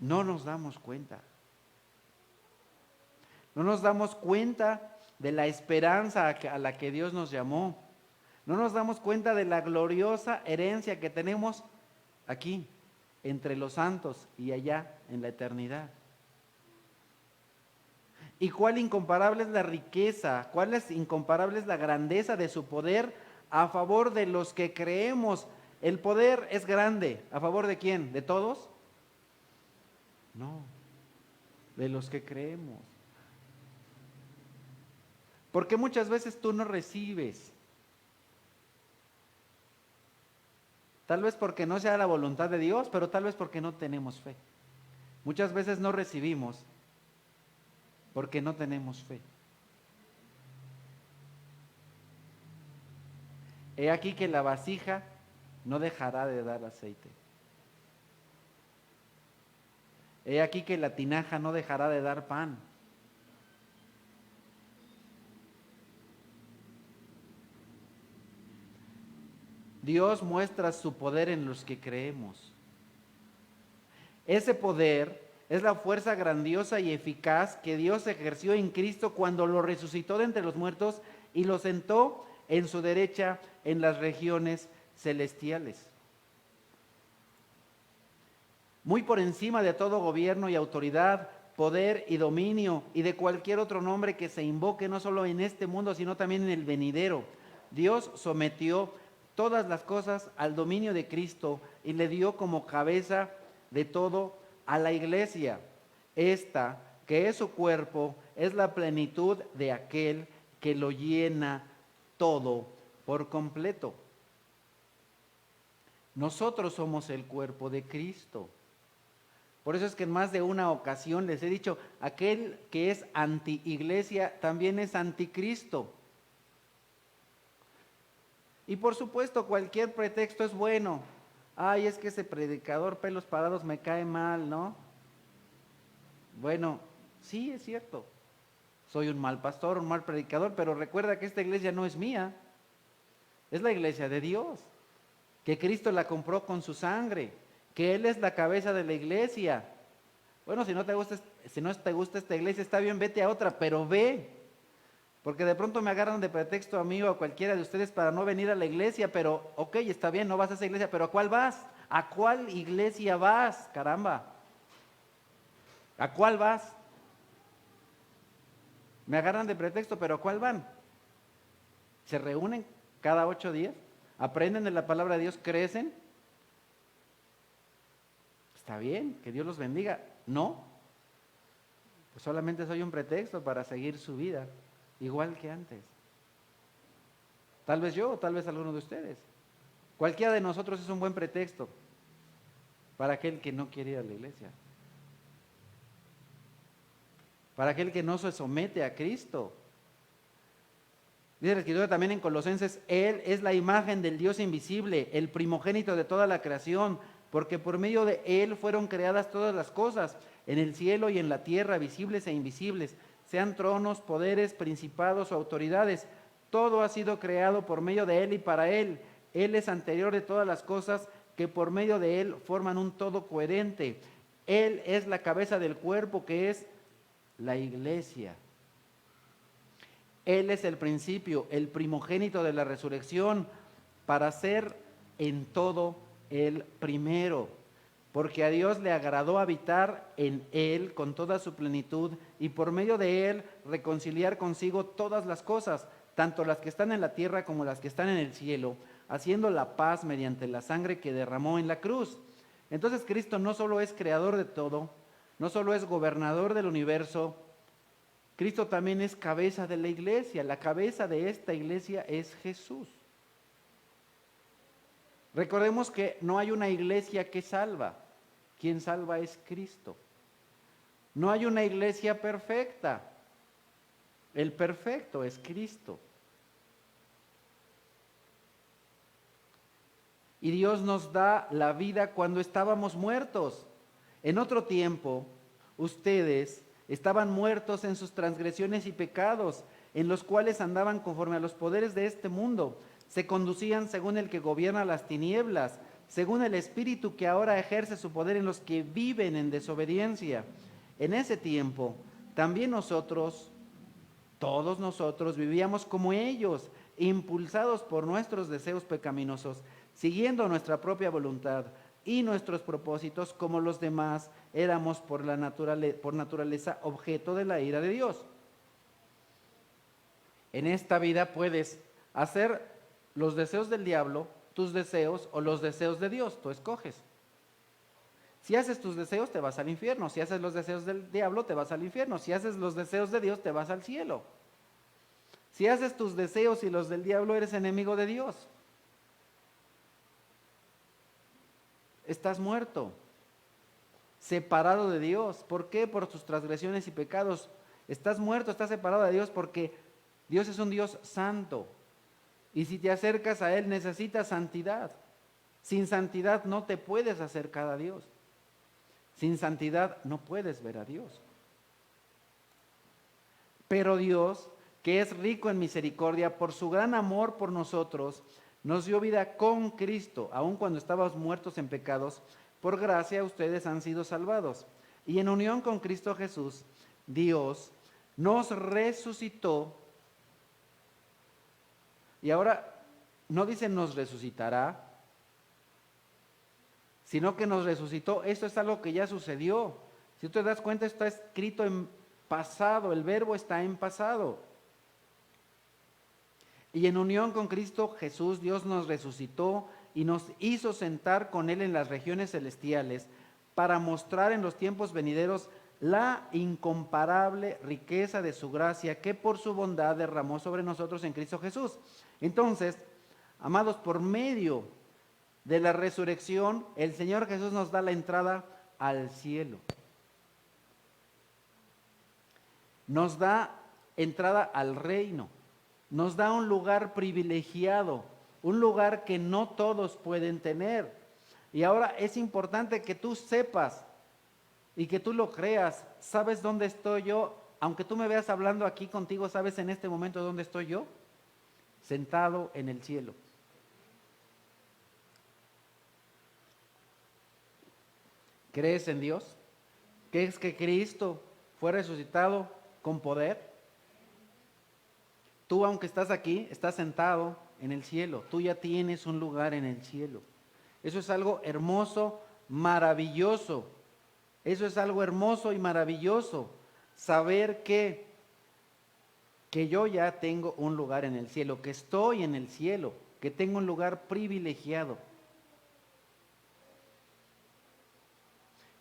No nos damos cuenta. No nos damos cuenta de la esperanza a la que Dios nos llamó. No nos damos cuenta de la gloriosa herencia que tenemos aquí. entre los santos y allá en la eternidad. Y cuál incomparable es la riqueza, cuál es incomparable es la grandeza de su poder a favor de los que creemos. El poder es grande, ¿a favor de quién? ¿De todos? No, de los que creemos. Porque muchas veces tú no recibes. Tal vez porque no sea la voluntad de Dios, pero tal vez porque no tenemos fe. Muchas veces no recibimos porque no tenemos fe. He aquí que la vasija no dejará de dar aceite. He aquí que la tinaja no dejará de dar pan. Dios muestra su poder en los que creemos. Ese poder es la fuerza grandiosa y eficaz que Dios ejerció en Cristo cuando lo resucitó de entre los muertos y lo sentó en su derecha en las regiones celestiales. Muy por encima de todo gobierno y autoridad, poder y dominio y de cualquier otro nombre que se invoque, no solo en este mundo, sino también en el venidero. Dios sometió todas las cosas al dominio de Cristo y le dio como cabeza de todo a la iglesia. Esta, que es su cuerpo, es la plenitud de aquel que lo llena todo por completo. Nosotros somos el cuerpo de Cristo. Por eso es que en más de una ocasión les he dicho, aquel que es anti-iglesia también es anticristo. Y por supuesto cualquier pretexto es bueno. Ay, es que ese predicador pelos parados me cae mal, ¿no? Bueno, sí, es cierto. Soy un mal pastor, un mal predicador, pero recuerda que esta iglesia no es mía. Es la iglesia de Dios. Que Cristo la compró con su sangre. Que Él es la cabeza de la iglesia. Bueno, si no te gusta esta iglesia, está bien, vete a otra, pero ve. Porque de pronto me agarran de pretexto a mí o a cualquiera de ustedes para no venir a la iglesia, pero ok, está bien, no vas a esa iglesia, pero ¿a cuál vas? ¿A cuál iglesia vas? Caramba. ¿A cuál vas? Me agarran de pretexto, pero ¿a cuál van? ¿Se reúnen cada 8 días? ¿Aprenden de la palabra de Dios? ¿Crecen? Está bien, que Dios los bendiga. No, pues solamente soy un pretexto para seguir su vida, igual que antes. Tal vez yo, o tal vez alguno de ustedes. Cualquiera de nosotros es un buen pretexto para aquel que no quiere ir a la iglesia. Para aquel que no se somete a Cristo. Dice la Escritura también en Colosenses, Él es la imagen del Dios invisible, el primogénito de toda la creación, porque por medio de Él fueron creadas todas las cosas, en el cielo y en la tierra, visibles e invisibles, sean tronos, poderes, principados o autoridades. Todo ha sido creado por medio de Él y para Él. Él es anterior de todas las cosas que por medio de Él forman un todo coherente. Él es la cabeza del cuerpo que es la iglesia. Él es el principio, el primogénito de la resurrección, para ser en todo el primero, porque a Dios le agradó habitar en Él con toda su plenitud y por medio de Él reconciliar consigo todas las cosas, tanto las que están en la tierra como las que están en el cielo, haciendo la paz mediante la sangre que derramó en la cruz. Entonces Cristo no solo es creador de todo, no solo es gobernador del universo, Cristo también es cabeza de la iglesia. La cabeza de esta iglesia es Jesús. Recordemos que no hay una iglesia que salva. Quien salva es Cristo. No hay una iglesia perfecta. El perfecto es Cristo. Y Dios nos da la vida cuando estábamos muertos. En otro tiempo, ustedes estaban muertos en sus transgresiones y pecados, en los cuales andaban conforme a los poderes de este mundo. Se conducían según el que gobierna las tinieblas, según el espíritu que ahora ejerce su poder en los que viven en desobediencia. En ese tiempo, también nosotros, todos nosotros, vivíamos como ellos, impulsados por nuestros deseos pecaminosos, siguiendo nuestra propia voluntad. y nuestros propósitos como los demás éramos por naturaleza objeto de la ira de Dios. En esta vida puedes hacer los deseos del diablo, tus deseos o los deseos de Dios, tú escoges. Si haces tus deseos te vas al infierno, si haces los deseos del diablo te vas al infierno, si haces los deseos de Dios te vas al cielo. Si haces tus deseos y los del diablo eres enemigo de Dios. Estás muerto, separado de Dios. ¿Por qué? Por tus transgresiones y pecados. Estás muerto, estás separado de Dios porque Dios es un Dios santo. Y si te acercas a Él necesitas santidad. Sin santidad no te puedes acercar a Dios. Sin santidad no puedes ver a Dios. Pero Dios, que es rico en misericordia, por su gran amor por nosotros, nos dio vida con Cristo, aun cuando estábamos muertos en pecados. Por gracia ustedes han sido salvados. Y en unión con Cristo Jesús, Dios nos resucitó. Y ahora no dice nos resucitará, sino que nos resucitó. Esto es algo que ya sucedió. Si tú te das cuenta, está escrito en pasado, el verbo está en pasado. Y en unión con Cristo Jesús, Dios nos resucitó y nos hizo sentar con Él en las regiones celestiales para mostrar en los tiempos venideros la incomparable riqueza de su gracia que por su bondad derramó sobre nosotros en Cristo Jesús. Entonces, amados, por medio de la resurrección, el Señor Jesús nos da la entrada al cielo. Nos da entrada al reino. Nos da un lugar privilegiado, un lugar que no todos pueden tener. Y ahora es importante que tú sepas y que tú lo creas. ¿Sabes dónde estoy yo? Aunque tú me veas hablando aquí contigo, ¿sabes en este momento dónde estoy yo? Sentado en el cielo. ¿Crees en Dios? ¿Crees que Cristo fue resucitado con poder? Tú, aunque estás aquí, estás sentado en el cielo. Tú ya tienes un lugar en el cielo. Eso es algo hermoso, maravilloso. Eso es algo hermoso y maravilloso. Saber que yo ya tengo un lugar en el cielo, que estoy en el cielo, que tengo un lugar privilegiado.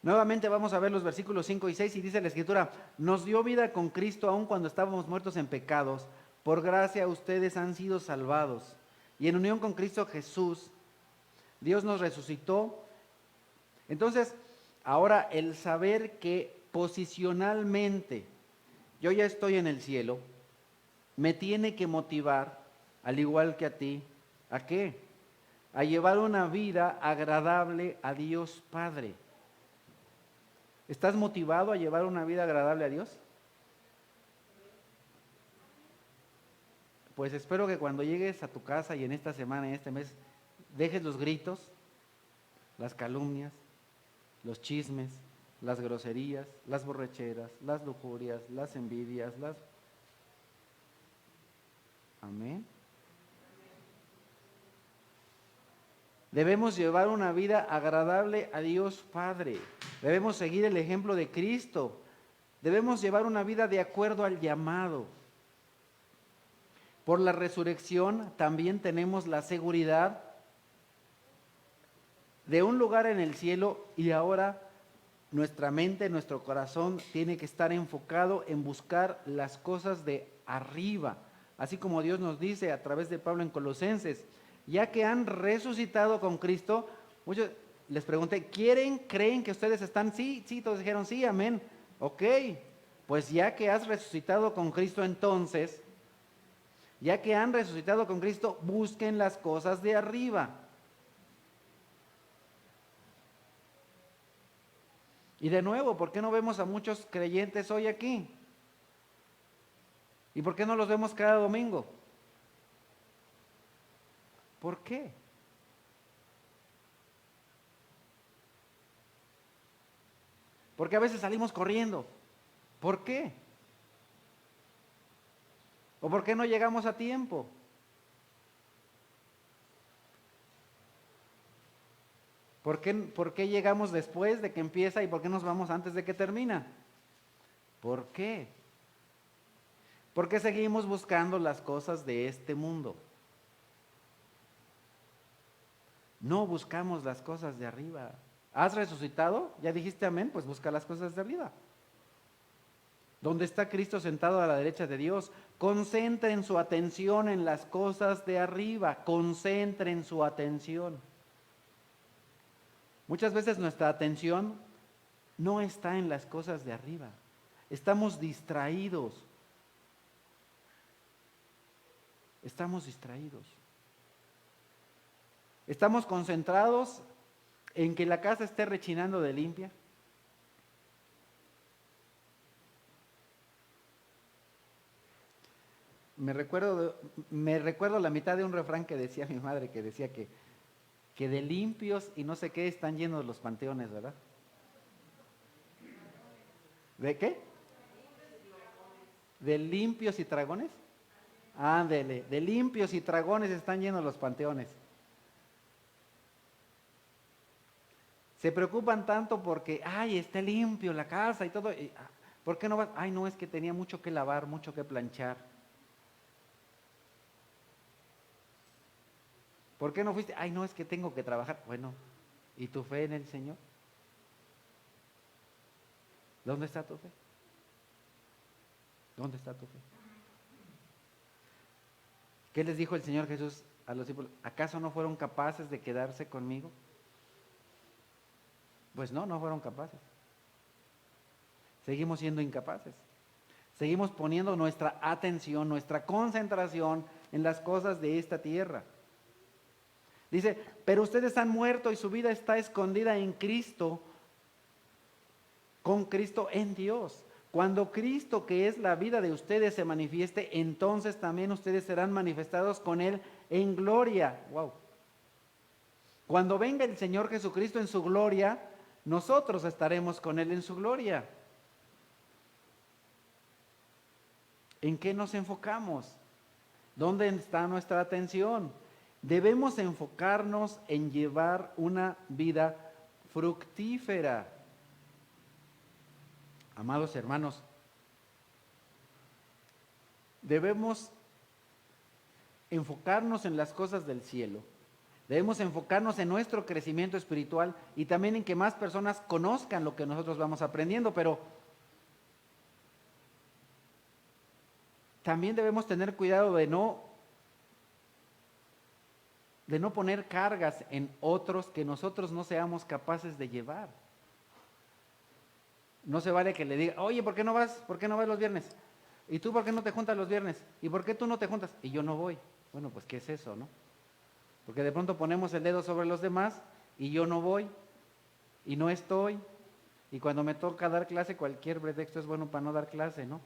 Nuevamente vamos a ver los versículos 5 y 6 y dice la Escritura, nos dio vida con Cristo aun cuando estábamos muertos en pecados. Por gracia ustedes han sido salvados. Y en unión con Cristo Jesús, Dios nos resucitó. Entonces, ahora el saber que posicionalmente yo ya estoy en el cielo, me tiene que motivar, al igual que a ti, ¿a qué? A llevar una vida agradable a Dios Padre. ¿Estás motivado a llevar una vida agradable a Dios? Pues espero que cuando llegues a tu casa y en esta semana, en este mes, dejes los gritos, las calumnias, los chismes, las groserías, las borracheras, las lujurias, las envidias, Amén. Debemos llevar una vida agradable a Dios Padre. Debemos seguir el ejemplo de Cristo. Debemos llevar una vida de acuerdo al llamado. Por la resurrección también tenemos la seguridad de un lugar en el cielo y ahora nuestra mente, nuestro corazón tiene que estar enfocado en buscar las cosas de arriba. Así como Dios nos dice a través de Pablo en Colosenses, ya que han resucitado con Cristo, muchos les pregunté, creen que ustedes están? Sí, todos dijeron sí, amén. Ok, pues ya que has resucitado con Cristo entonces, ya que han resucitado con Cristo, busquen las cosas de arriba. Y de nuevo, ¿por qué no vemos a muchos creyentes hoy aquí? ¿Y por qué no los vemos cada domingo? ¿Por qué? Porque a veces salimos corriendo. ¿Por qué? ¿O por qué no llegamos a tiempo? ¿Por qué llegamos después de que empieza y por qué nos vamos antes de que termina? ¿Por qué? Porque seguimos buscando las cosas de este mundo. No buscamos las cosas de arriba. ¿Has resucitado? ¿Ya dijiste amén? Pues busca las cosas de arriba. ¿Dónde está Cristo sentado a la derecha de Dios? Concentren su atención en las cosas de arriba. Concentren su atención. Muchas veces nuestra atención no está en las cosas de arriba. Estamos distraídos. Estamos distraídos. Estamos concentrados en que la casa esté rechinando de limpia. Me recuerdo la mitad de un refrán que decía mi madre, que decía que de limpios y no sé qué están llenos los panteones, ¿verdad? ¿De qué? ¿De limpios y dragones? Ándele, de limpios y dragones están llenos los panteones. Se preocupan tanto porque, ay, esté limpio la casa y todo. ¿Por qué no vas? Ay, no, es que tenía mucho que lavar, mucho que planchar. ¿Por qué no fuiste? Ay, no, es que tengo que trabajar. Bueno, ¿y tu fe en el Señor? ¿Dónde está tu fe? ¿Dónde está tu fe? ¿Qué les dijo el Señor Jesús a los discípulos? ¿Acaso no fueron capaces de quedarse conmigo? Pues no fueron capaces. Seguimos siendo incapaces. Seguimos poniendo nuestra atención, nuestra concentración en las cosas de esta tierra. Dice, pero ustedes han muerto y su vida está escondida en Cristo, con Cristo en Dios. Cuando Cristo, que es la vida de ustedes, se manifieste, entonces también ustedes serán manifestados con Él en gloria. Wow. Cuando venga el Señor Jesucristo en su gloria, nosotros estaremos con Él en su gloria. ¿En qué nos enfocamos? ¿Dónde está nuestra atención? Debemos enfocarnos en llevar una vida fructífera. Amados hermanos, debemos enfocarnos en las cosas del cielo. Debemos enfocarnos en nuestro crecimiento espiritual y también en que más personas conozcan lo que nosotros vamos aprendiendo, pero también debemos tener cuidado de no poner cargas en otros que nosotros no seamos capaces de llevar. No se vale que le diga, oye, ¿por qué no vas? ¿Por qué no vas los viernes? ¿Y tú por qué no te juntas los viernes? ¿Y por qué tú no te juntas? Y yo no voy. Bueno, pues ¿qué es eso, no? Porque de pronto ponemos el dedo sobre los demás y yo no voy y no estoy. Y cuando me toca dar clase, cualquier pretexto es bueno para no dar clase, ¿no?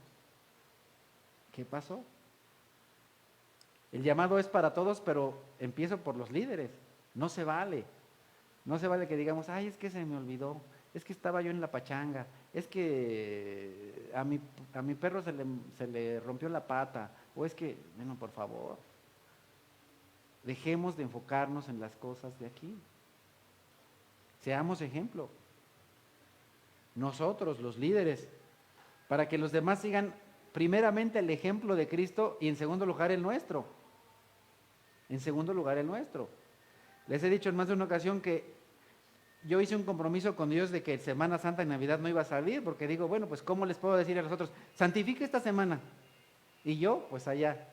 ¿Qué pasó? El llamado es para todos, pero empiezo por los líderes. No se vale. No se vale que digamos, ay, es que se me olvidó. Es que estaba yo en la pachanga, es que a mi perro se le rompió la pata, o es que, bueno, por favor, dejemos de enfocarnos en las cosas de aquí. Seamos ejemplo. Nosotros, los líderes, para que los demás sigan primeramente el ejemplo de Cristo y en segundo lugar el nuestro. En segundo lugar el nuestro. Les he dicho en más de una ocasión que yo hice un compromiso con Dios de que Semana Santa y Navidad no iba a salir, porque digo, bueno, pues ¿cómo les puedo decir a los otros? Santifique esta semana. Y yo, pues allá,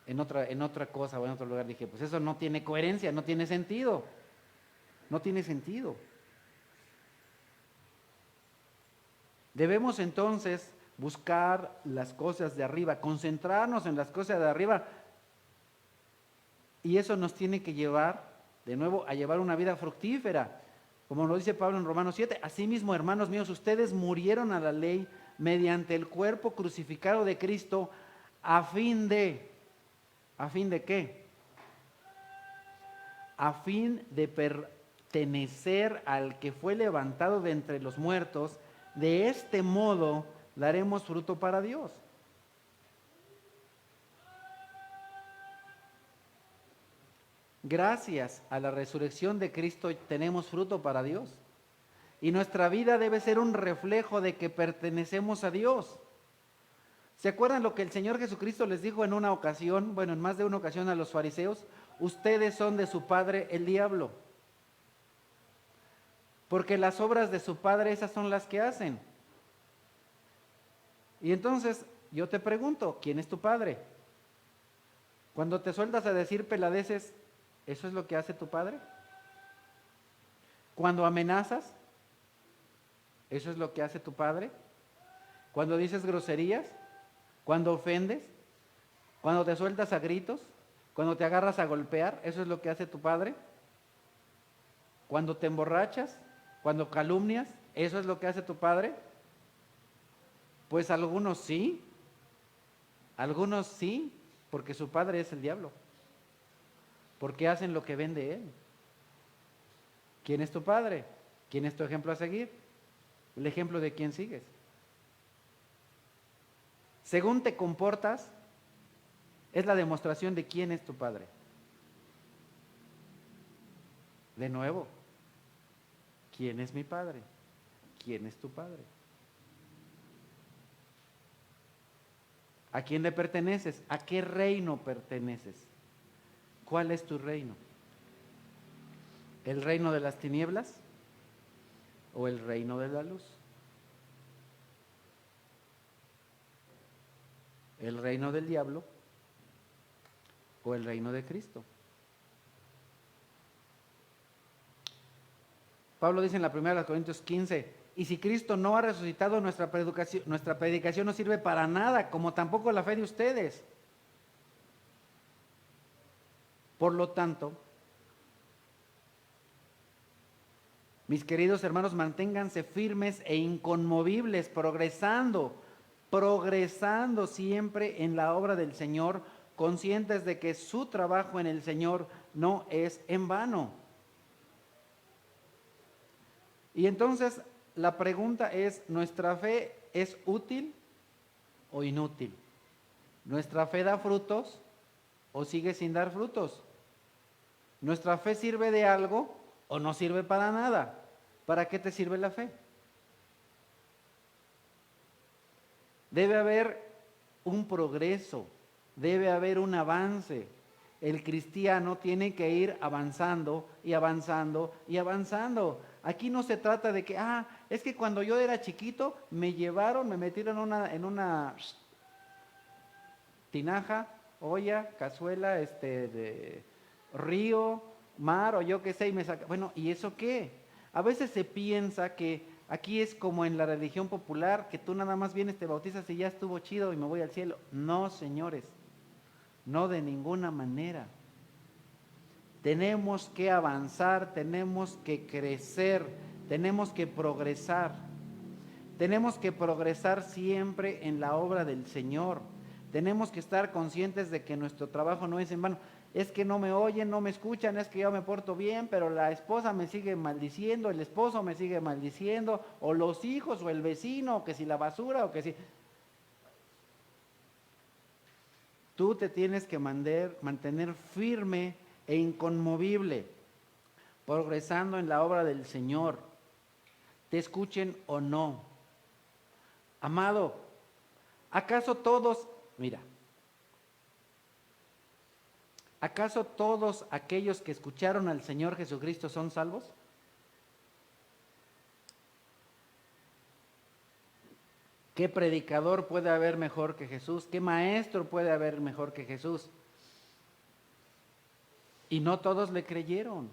en otra cosa o en otro lugar, dije, pues eso no tiene coherencia, no tiene sentido. No tiene sentido. Debemos entonces buscar las cosas de arriba, concentrarnos en las cosas de arriba. Y eso nos tiene que llevar de nuevo a llevar una vida fructífera, como lo dice Pablo en Romanos 7. Asimismo, hermanos míos, ustedes murieron a la ley mediante el cuerpo crucificado de Cristo, ¿a fin de qué? A fin de pertenecer al que fue levantado de entre los muertos. De este modo daremos fruto para Dios. Gracias a la resurrección de Cristo tenemos fruto para Dios. Y nuestra vida debe ser un reflejo de que pertenecemos a Dios. ¿Se acuerdan lo que el Señor Jesucristo les dijo en una ocasión, bueno, en más de una ocasión a los fariseos? Ustedes son de su padre el diablo. Porque las obras de su padre esas son las que hacen. Y entonces yo te pregunto, ¿quién es tu padre? Cuando te sueltas a decir peladeces, ¿eso es lo que hace tu padre? Cuando amenazas, ¿eso es lo que hace tu padre? Cuando dices groserías, cuando ofendes, cuando te sueltas a gritos, cuando te agarras a golpear, ¿eso es lo que hace tu padre? Cuando te emborrachas, cuando calumnias, ¿eso es lo que hace tu padre? Pues algunos sí, porque su padre es el diablo, porque hacen lo que ven de él. ¿Quién es tu padre? ¿Quién es tu ejemplo a seguir? El ejemplo de quién sigues. Según te comportas, es la demostración de quién es tu padre. De nuevo, ¿quién es mi padre? ¿Quién es tu padre? ¿A quién le perteneces? ¿A qué reino perteneces? ¿Cuál es tu reino? ¿El reino de las tinieblas o el reino de la luz? ¿El reino del diablo o el reino de Cristo? Pablo dice en la primera de Corintios 15, y si Cristo no ha resucitado, nuestra predicación no sirve para nada, como tampoco la fe de ustedes. Por lo tanto, mis queridos hermanos, manténganse firmes e inconmovibles, progresando siempre en la obra del Señor, conscientes de que su trabajo en el Señor no es en vano. Y entonces la pregunta es, ¿nuestra fe es útil o inútil? ¿Nuestra fe da frutos o sigue sin dar frutos? ¿Nuestra fe sirve de algo o no sirve para nada? ¿Para qué te sirve la fe? Debe haber un progreso, debe haber un avance. El cristiano tiene que ir avanzando y avanzando y avanzando. Aquí no se trata de que, es que cuando yo era chiquito me llevaron, me metieron en una tinaja, olla, cazuela, de río, mar o yo qué sé, y me saca. Bueno, ¿y eso qué? A veces se piensa que aquí es como en la religión popular, que tú nada más vienes, te bautizas y ya estuvo chido y me voy al cielo. No, señores, no de ninguna manera. Tenemos que avanzar, tenemos que crecer, tenemos que progresar. Tenemos que progresar siempre en la obra del Señor. Tenemos que estar conscientes de que nuestro trabajo no es en vano. Es que no me oyen, no me escuchan, es que yo me porto bien, pero la esposa me sigue maldiciendo, el esposo me sigue maldiciendo, o los hijos, o el vecino, o que si la basura, o que si... Tú te tienes que mantener firme e inconmovible, progresando en la obra del Señor, te escuchen o no. Amado, ¿acaso todos aquellos que escucharon al Señor Jesucristo son salvos? ¿Qué predicador puede haber mejor que Jesús? ¿Qué maestro puede haber mejor que Jesús? Y no todos le creyeron.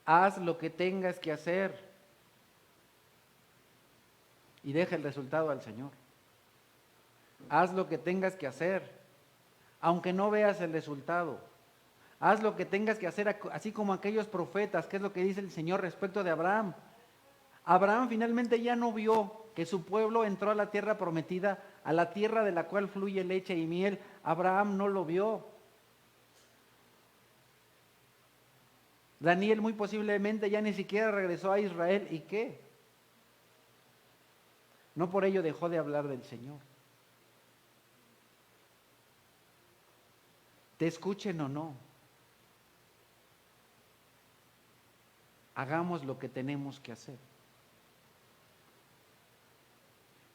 Haz lo que tengas que hacer y deja el resultado al Señor. Haz lo que tengas que hacer, aunque no veas el resultado. Haz lo que tengas que hacer, así como aquellos profetas, que es lo que dice el Señor respecto de Abraham. Abraham finalmente ya no vio que su pueblo entró a la tierra prometida, a la tierra de la cual fluye leche y miel. Abraham no lo vio. Daniel muy posiblemente ya ni siquiera regresó a Israel. ¿Y qué? No por ello dejó de hablar del Señor. Te escuchen o no, hagamos lo que tenemos que hacer.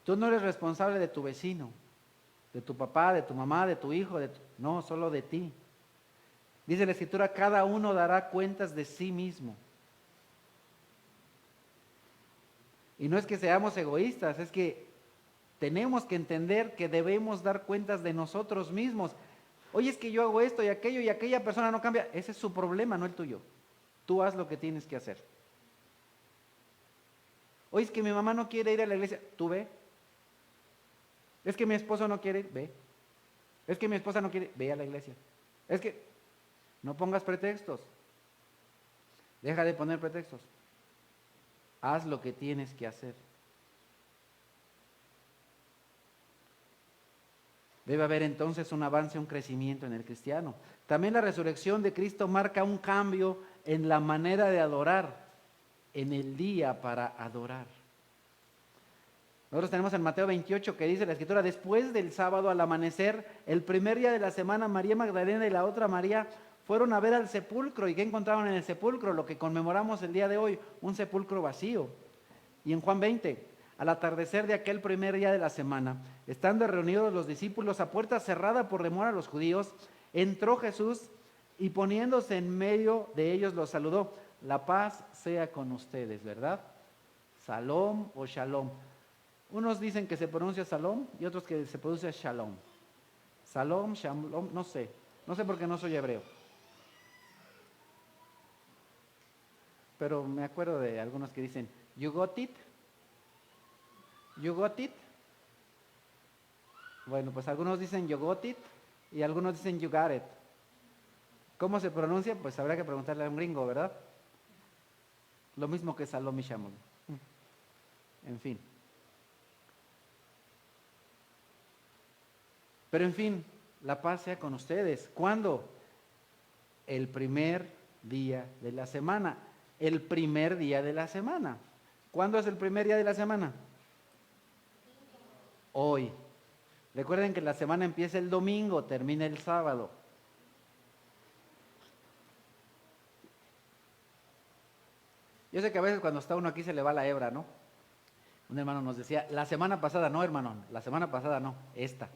Tú no eres responsable de tu vecino, de tu papá, de tu mamá, de tu hijo, no, solo de ti. Dice la Escritura, cada uno dará cuentas de sí mismo. Y no es que seamos egoístas, es que tenemos que entender que debemos dar cuentas de nosotros mismos. Oye, es que yo hago esto y aquella persona no cambia. Ese es su problema, no el tuyo. Tú haz lo que tienes que hacer. Oye, es que mi mamá no quiere ir a la iglesia. Tú ve. Es que mi esposo no quiere ir. Ve. Es que mi esposa no quiere. Ve a la iglesia. Es que no pongas pretextos. Deja de poner pretextos. Haz lo que tienes que hacer. Debe haber entonces un avance, un crecimiento en el cristiano. También la resurrección de Cristo marca un cambio en la manera de adorar, en el día para adorar. Nosotros tenemos en Mateo 28 que dice la Escritura, después del sábado al amanecer, el primer día de la semana, María Magdalena y la otra María fueron a ver al sepulcro. ¿Y qué encontraron en el sepulcro? Lo que conmemoramos el día de hoy, un sepulcro vacío. Y en Juan 20, al atardecer de aquel primer día de la semana, estando reunidos los discípulos a puerta cerrada por temor a los judíos, entró Jesús y poniéndose en medio de ellos los saludó. La paz sea con ustedes, ¿verdad? Salom o shalom. Unos dicen que se pronuncia salom y otros que se pronuncia shalom. Salom, shalom, no sé porque no soy hebreo. Pero me acuerdo de algunos que dicen, you got it. You got it. Bueno, pues algunos dicen you got it y algunos dicen you got it. ¿Cómo se pronuncia? Pues habrá que preguntarle a un gringo, ¿verdad? Lo mismo que Salom y Shalom. En fin. Pero en fin, la paz sea con ustedes. ¿Cuándo? El primer día de la semana. El primer día de la semana. ¿Cuándo es el primer día de la semana? Hoy. Recuerden que la semana empieza el domingo, termina el sábado. Yo sé que a veces cuando está uno aquí se le va la hebra, ¿no? Un hermano nos decía, la semana pasada no, hermano, la semana pasada no, esta.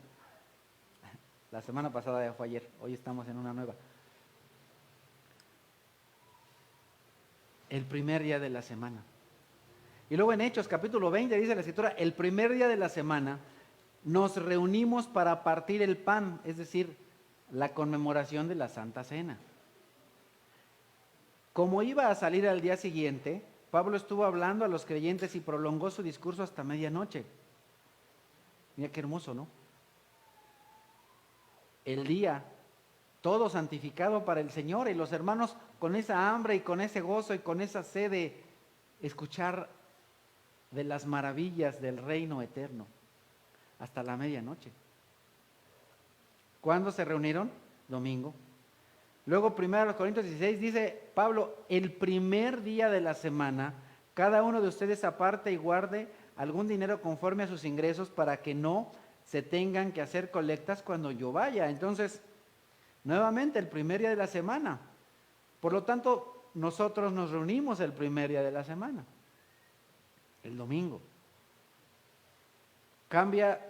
La semana pasada ya fue ayer, hoy estamos en una nueva. El primer día de la semana. Y luego en Hechos capítulo 20 dice la Escritura, el primer día de la semana nos reunimos para partir el pan, es decir, la conmemoración de la Santa Cena. Como iba a salir al día siguiente, Pablo estuvo hablando a los creyentes y prolongó su discurso hasta medianoche. Mira qué hermoso, ¿no? El día, todo santificado para el Señor, y los hermanos con esa hambre y con ese gozo y con esa sed de escuchar de las maravillas del reino eterno, hasta la medianoche. ¿Cuándo se reunieron? Domingo. Luego, 1 Corintios 16, dice Pablo, el primer día de la semana, cada uno de ustedes aparte y guarde algún dinero conforme a sus ingresos para que no se tengan que hacer colectas cuando yo vaya. Entonces, nuevamente, el primer día de la semana. Por lo tanto, nosotros nos reunimos el primer día de la semana, el domingo. Cambia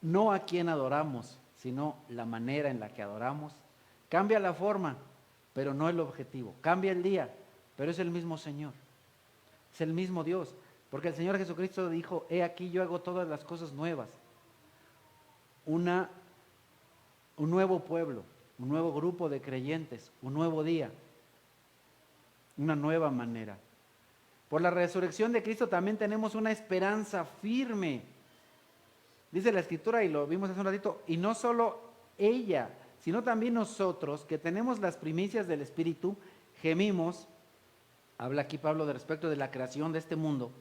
no a quién adoramos, sino la manera en la que adoramos. Cambia la forma, pero no el objetivo. Cambia el día, pero es el mismo Señor. Es el mismo Dios. Porque el Señor Jesucristo dijo, he aquí yo hago todas las cosas nuevas. Un nuevo pueblo, un nuevo grupo de creyentes, un nuevo día, una nueva manera. Por la resurrección de Cristo también tenemos una esperanza firme. Dice la Escritura, y lo vimos hace un ratito, y no solo ella, sino también nosotros, que tenemos las primicias del Espíritu, gemimos, habla aquí Pablo de respecto de la creación de este mundo,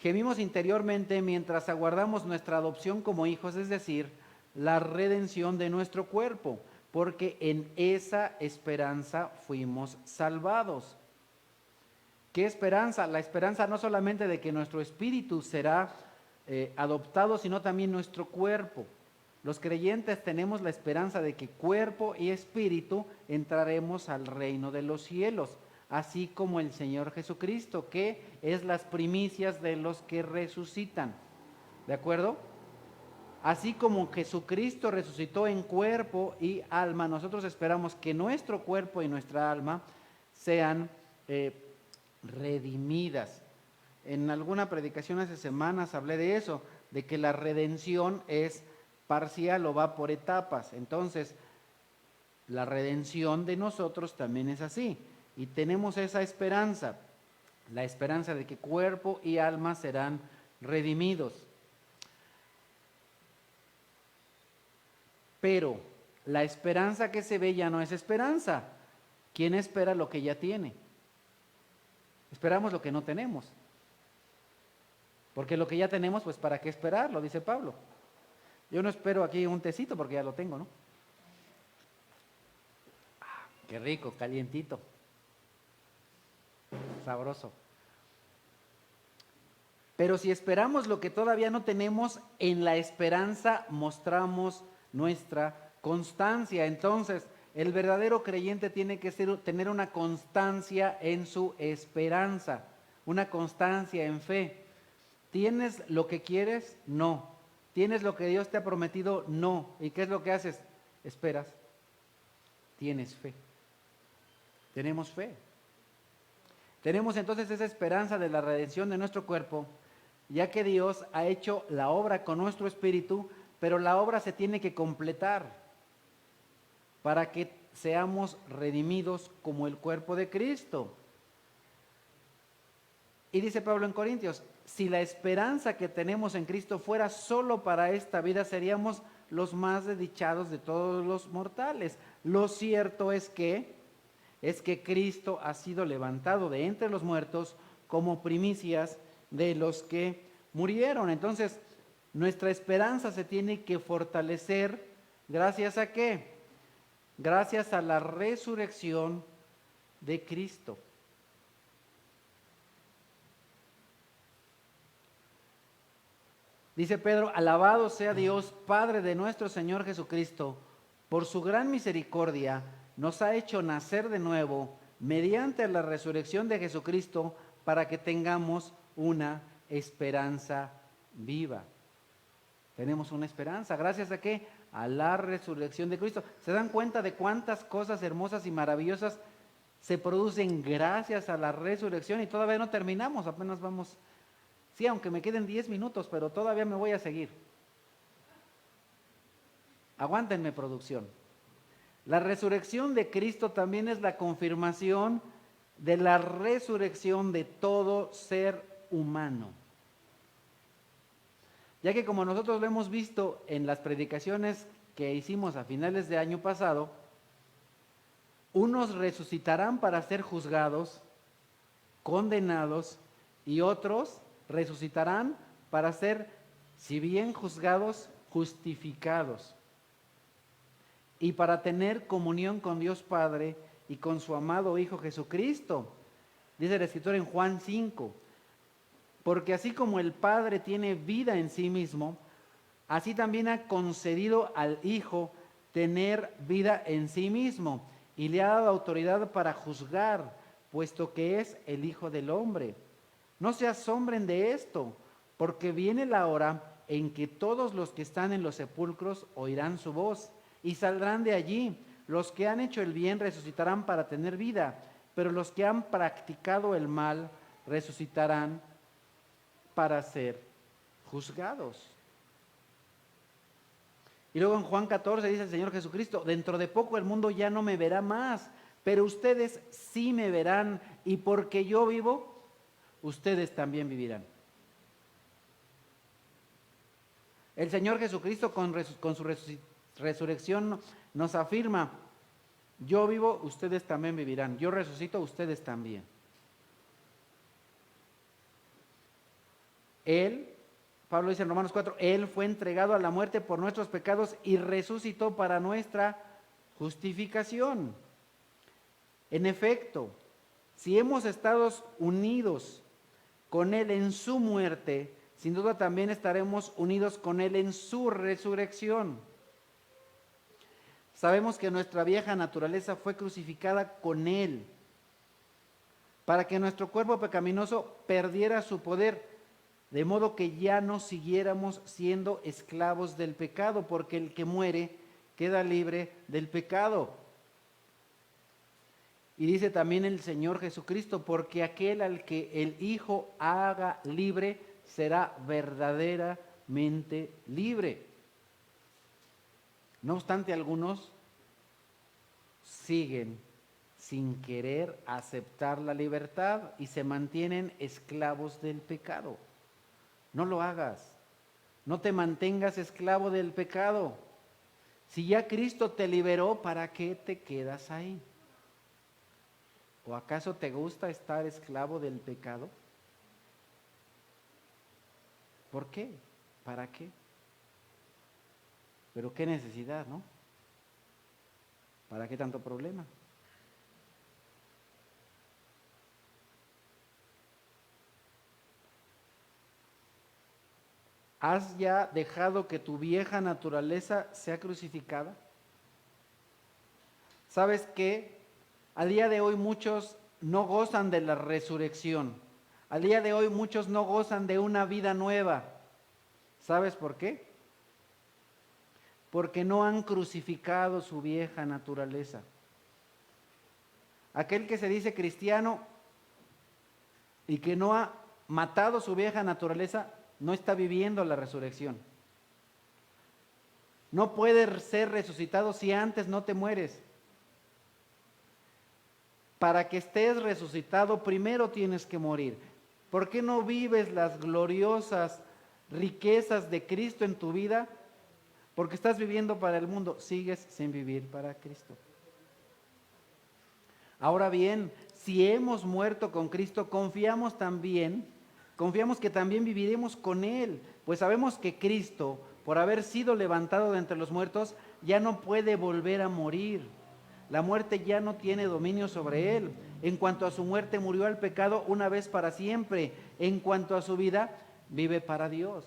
gemimos interiormente mientras aguardamos nuestra adopción como hijos, es decir, la redención de nuestro cuerpo, porque en esa esperanza fuimos salvados. ¿Qué esperanza? La esperanza no solamente de que nuestro espíritu será adoptado, sino también nuestro cuerpo. Los creyentes tenemos la esperanza de que cuerpo y espíritu entraremos al reino de los cielos. así como el Señor Jesucristo, que es las primicias de los que resucitan. ¿De acuerdo? Así como Jesucristo resucitó en cuerpo y alma, nosotros esperamos que nuestro cuerpo y nuestra alma sean redimidas. En alguna predicación hace semanas hablé de eso, de que la redención es parcial o va por etapas. Entonces, la redención de nosotros también es así. Y tenemos esa esperanza, la esperanza de que cuerpo y alma serán redimidos. Pero la esperanza que se ve ya no es esperanza. ¿Quién espera lo que ya tiene? Esperamos lo que no tenemos. Porque lo que ya tenemos, pues ¿para qué esperarlo? Dice Pablo. Yo no espero aquí un tecito porque ya lo tengo, ¿no? Qué rico, calientito. Sabroso. Pero si esperamos lo que todavía no tenemos, en la esperanza mostramos nuestra constancia. Entonces, el verdadero creyente tiene que tener una constancia en su esperanza, una constancia en fe. ¿Tienes lo que quieres? No. ¿Tienes lo que Dios te ha prometido? No. ¿Y qué es lo que haces? Esperas. Tienes fe. Tenemos fe. Tenemos entonces esa esperanza de la redención de nuestro cuerpo, ya que Dios ha hecho la obra con nuestro espíritu, pero la obra se tiene que completar para que seamos redimidos como el cuerpo de Cristo. Y dice Pablo en Corintios, si la esperanza que tenemos en Cristo fuera solo para esta vida, seríamos los más desdichados de todos los mortales. Lo cierto es que Cristo ha sido levantado de entre los muertos como primicias de los que murieron. Entonces, nuestra esperanza se tiene que fortalecer ¿gracias a qué? Gracias a la resurrección de Cristo. Dice Pedro, alabado sea Dios, Padre de nuestro Señor Jesucristo, por su gran misericordia nos ha hecho nacer de nuevo mediante la resurrección de Jesucristo para que tengamos una esperanza viva. Tenemos una esperanza, ¿gracias a qué? A la resurrección de Cristo. ¿Se dan cuenta de cuántas cosas hermosas y maravillosas se producen gracias a la resurrección? Y todavía no terminamos, apenas vamos. Sí, aunque me queden 10 minutos, pero todavía me voy a seguir. Aguántenme, producción. La resurrección de Cristo también es la confirmación de la resurrección de todo ser humano. Ya que como nosotros lo hemos visto en las predicaciones que hicimos a finales de año pasado, unos resucitarán para ser juzgados, condenados, y otros resucitarán para ser, si bien juzgados, justificados. Y para tener comunión con Dios Padre y con su amado Hijo Jesucristo. Dice el escritor en Juan 5, porque así como el Padre tiene vida en sí mismo, así también ha concedido al Hijo tener vida en sí mismo y le ha dado autoridad para juzgar, puesto que es el Hijo del Hombre. No se asombren de esto, porque viene la hora en que todos los que están en los sepulcros oirán su voz y saldrán de allí. Los que han hecho el bien resucitarán para tener vida, pero los que han practicado el mal resucitarán para ser juzgados. Y luego en Juan 14 dice el Señor Jesucristo, dentro de poco el mundo ya no me verá más, pero ustedes sí me verán, y porque yo vivo, ustedes también vivirán. El Señor Jesucristo con su resurrección nos afirma, yo vivo, ustedes también vivirán, yo resucito, ustedes también. Él, Pablo dice en Romanos 4, Él fue entregado a la muerte por nuestros pecados y resucitó para nuestra justificación. En efecto, si hemos estado unidos con Él en su muerte, sin duda también estaremos unidos con Él en su resurrección. Sabemos que nuestra vieja naturaleza fue crucificada con Él. para que nuestro cuerpo pecaminoso perdiera su poder, de modo que ya no siguiéramos siendo esclavos del pecado, porque el que muere queda libre del pecado. Y dice también el Señor Jesucristo, porque aquel al que el Hijo haga libre será verdaderamente libre. No obstante, algunos siguen sin querer aceptar la libertad y se mantienen esclavos del pecado. No lo hagas. No te mantengas esclavo del pecado. Si ya Cristo te liberó, ¿para qué te quedas ahí? ¿O acaso te gusta estar esclavo del pecado? ¿Por qué? ¿Para qué? Pero qué necesidad, ¿no? ¿Para qué tanto problema? ¿Has ya dejado que tu vieja naturaleza sea crucificada? ¿Sabes qué? A día de hoy muchos no gozan de la resurrección. A día de hoy muchos no gozan de una vida nueva. ¿Sabes por qué? Porque no han crucificado su vieja naturaleza. Aquel que se dice cristiano y que no ha matado su vieja naturaleza, no está viviendo la resurrección. No puedes ser resucitado si antes no te mueres. Para que estés resucitado, primero tienes que morir. ¿Por qué no vives las gloriosas riquezas de Cristo en tu vida? Porque estás viviendo para el mundo, sigues sin vivir para Cristo. Ahora bien, si hemos muerto con Cristo, confiamos que también viviremos con Él, pues sabemos que Cristo, por haber sido levantado de entre los muertos, ya no puede volver a morir. La muerte ya no tiene dominio sobre Él. En cuanto a su muerte, murió al pecado una vez para siempre. En cuanto a su vida, vive para Dios.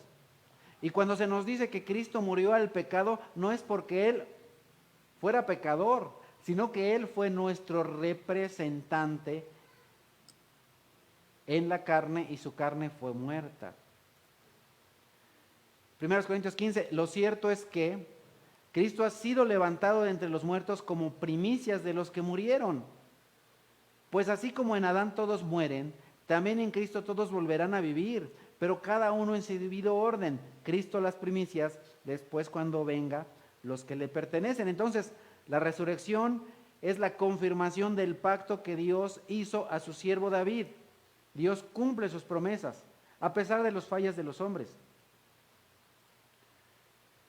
Y cuando se nos dice que Cristo murió al pecado, no es porque Él fuera pecador, sino que Él fue nuestro representante en la carne y su carne fue muerta. 1 Corintios 15, lo cierto es que Cristo ha sido levantado de entre los muertos como primicias de los que murieron. Pues así como en Adán todos mueren, también en Cristo todos volverán a vivir, pero cada uno en su debido orden. Cristo las primicias, después cuando venga los que le pertenecen. Entonces, la resurrección es la confirmación del pacto que Dios hizo a su siervo David. Dios cumple sus promesas, a pesar de las fallas de los hombres.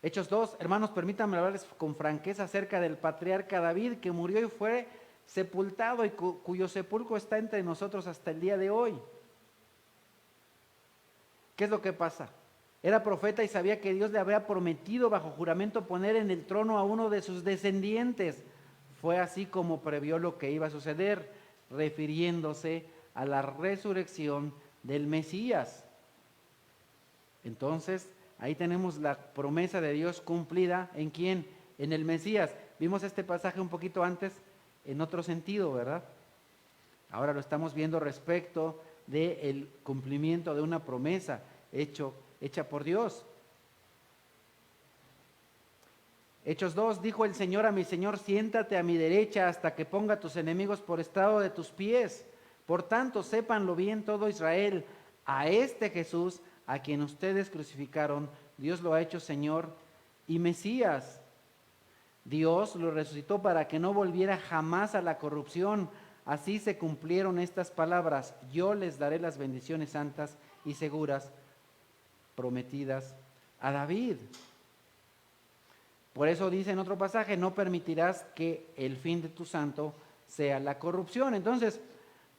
Hechos 2, hermanos, permítanme hablarles con franqueza acerca del patriarca David, que murió y fue sepultado y cuyo sepulcro está entre nosotros hasta el día de hoy. ¿Qué es lo que pasa? Era profeta y sabía que Dios le había prometido bajo juramento poner en el trono a uno de sus descendientes. Fue así como previó lo que iba a suceder, refiriéndose a la resurrección del Mesías. Entonces, ahí tenemos la promesa de Dios cumplida. ¿En quién? En el Mesías. Vimos este pasaje un poquito antes en otro sentido, ¿verdad? Ahora lo estamos viendo respecto del cumplimiento de una promesa hecha por Dios. Hechos 2, dijo el Señor a mi Señor, siéntate a mi derecha hasta que ponga a tus enemigos por estrado de tus pies. Por tanto, sépanlo bien todo Israel, a este Jesús, a quien ustedes crucificaron, Dios lo ha hecho Señor y Mesías. Dios lo resucitó para que no volviera jamás a la corrupción. Así se cumplieron estas palabras: yo les daré las bendiciones santas y seguras prometidas a David. Por eso dice en otro pasaje, no permitirás que el fin de tu santo sea la corrupción. Entonces,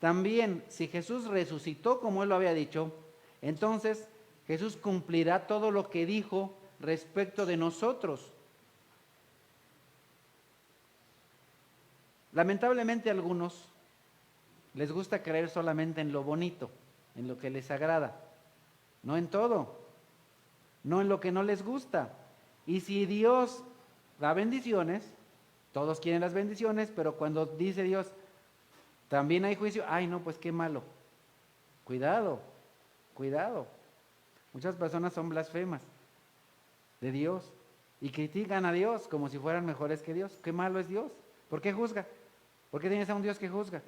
también, si Jesús resucitó como Él lo había dicho, entonces Jesús cumplirá todo lo que dijo respecto de nosotros. Lamentablemente a algunos les gusta creer solamente en lo bonito, en lo que les agrada, no en todo, no en lo que no les gusta. Y si Dios da bendiciones, todos quieren las bendiciones, pero cuando dice Dios, También hay juicio. Ay, no, pues qué malo. Cuidado, cuidado. Muchas personas son blasfemas de Dios y critican a Dios como si fueran mejores que Dios. Qué malo es Dios. ¿Por qué juzga? ¿Por qué tienes a un Dios que juzga?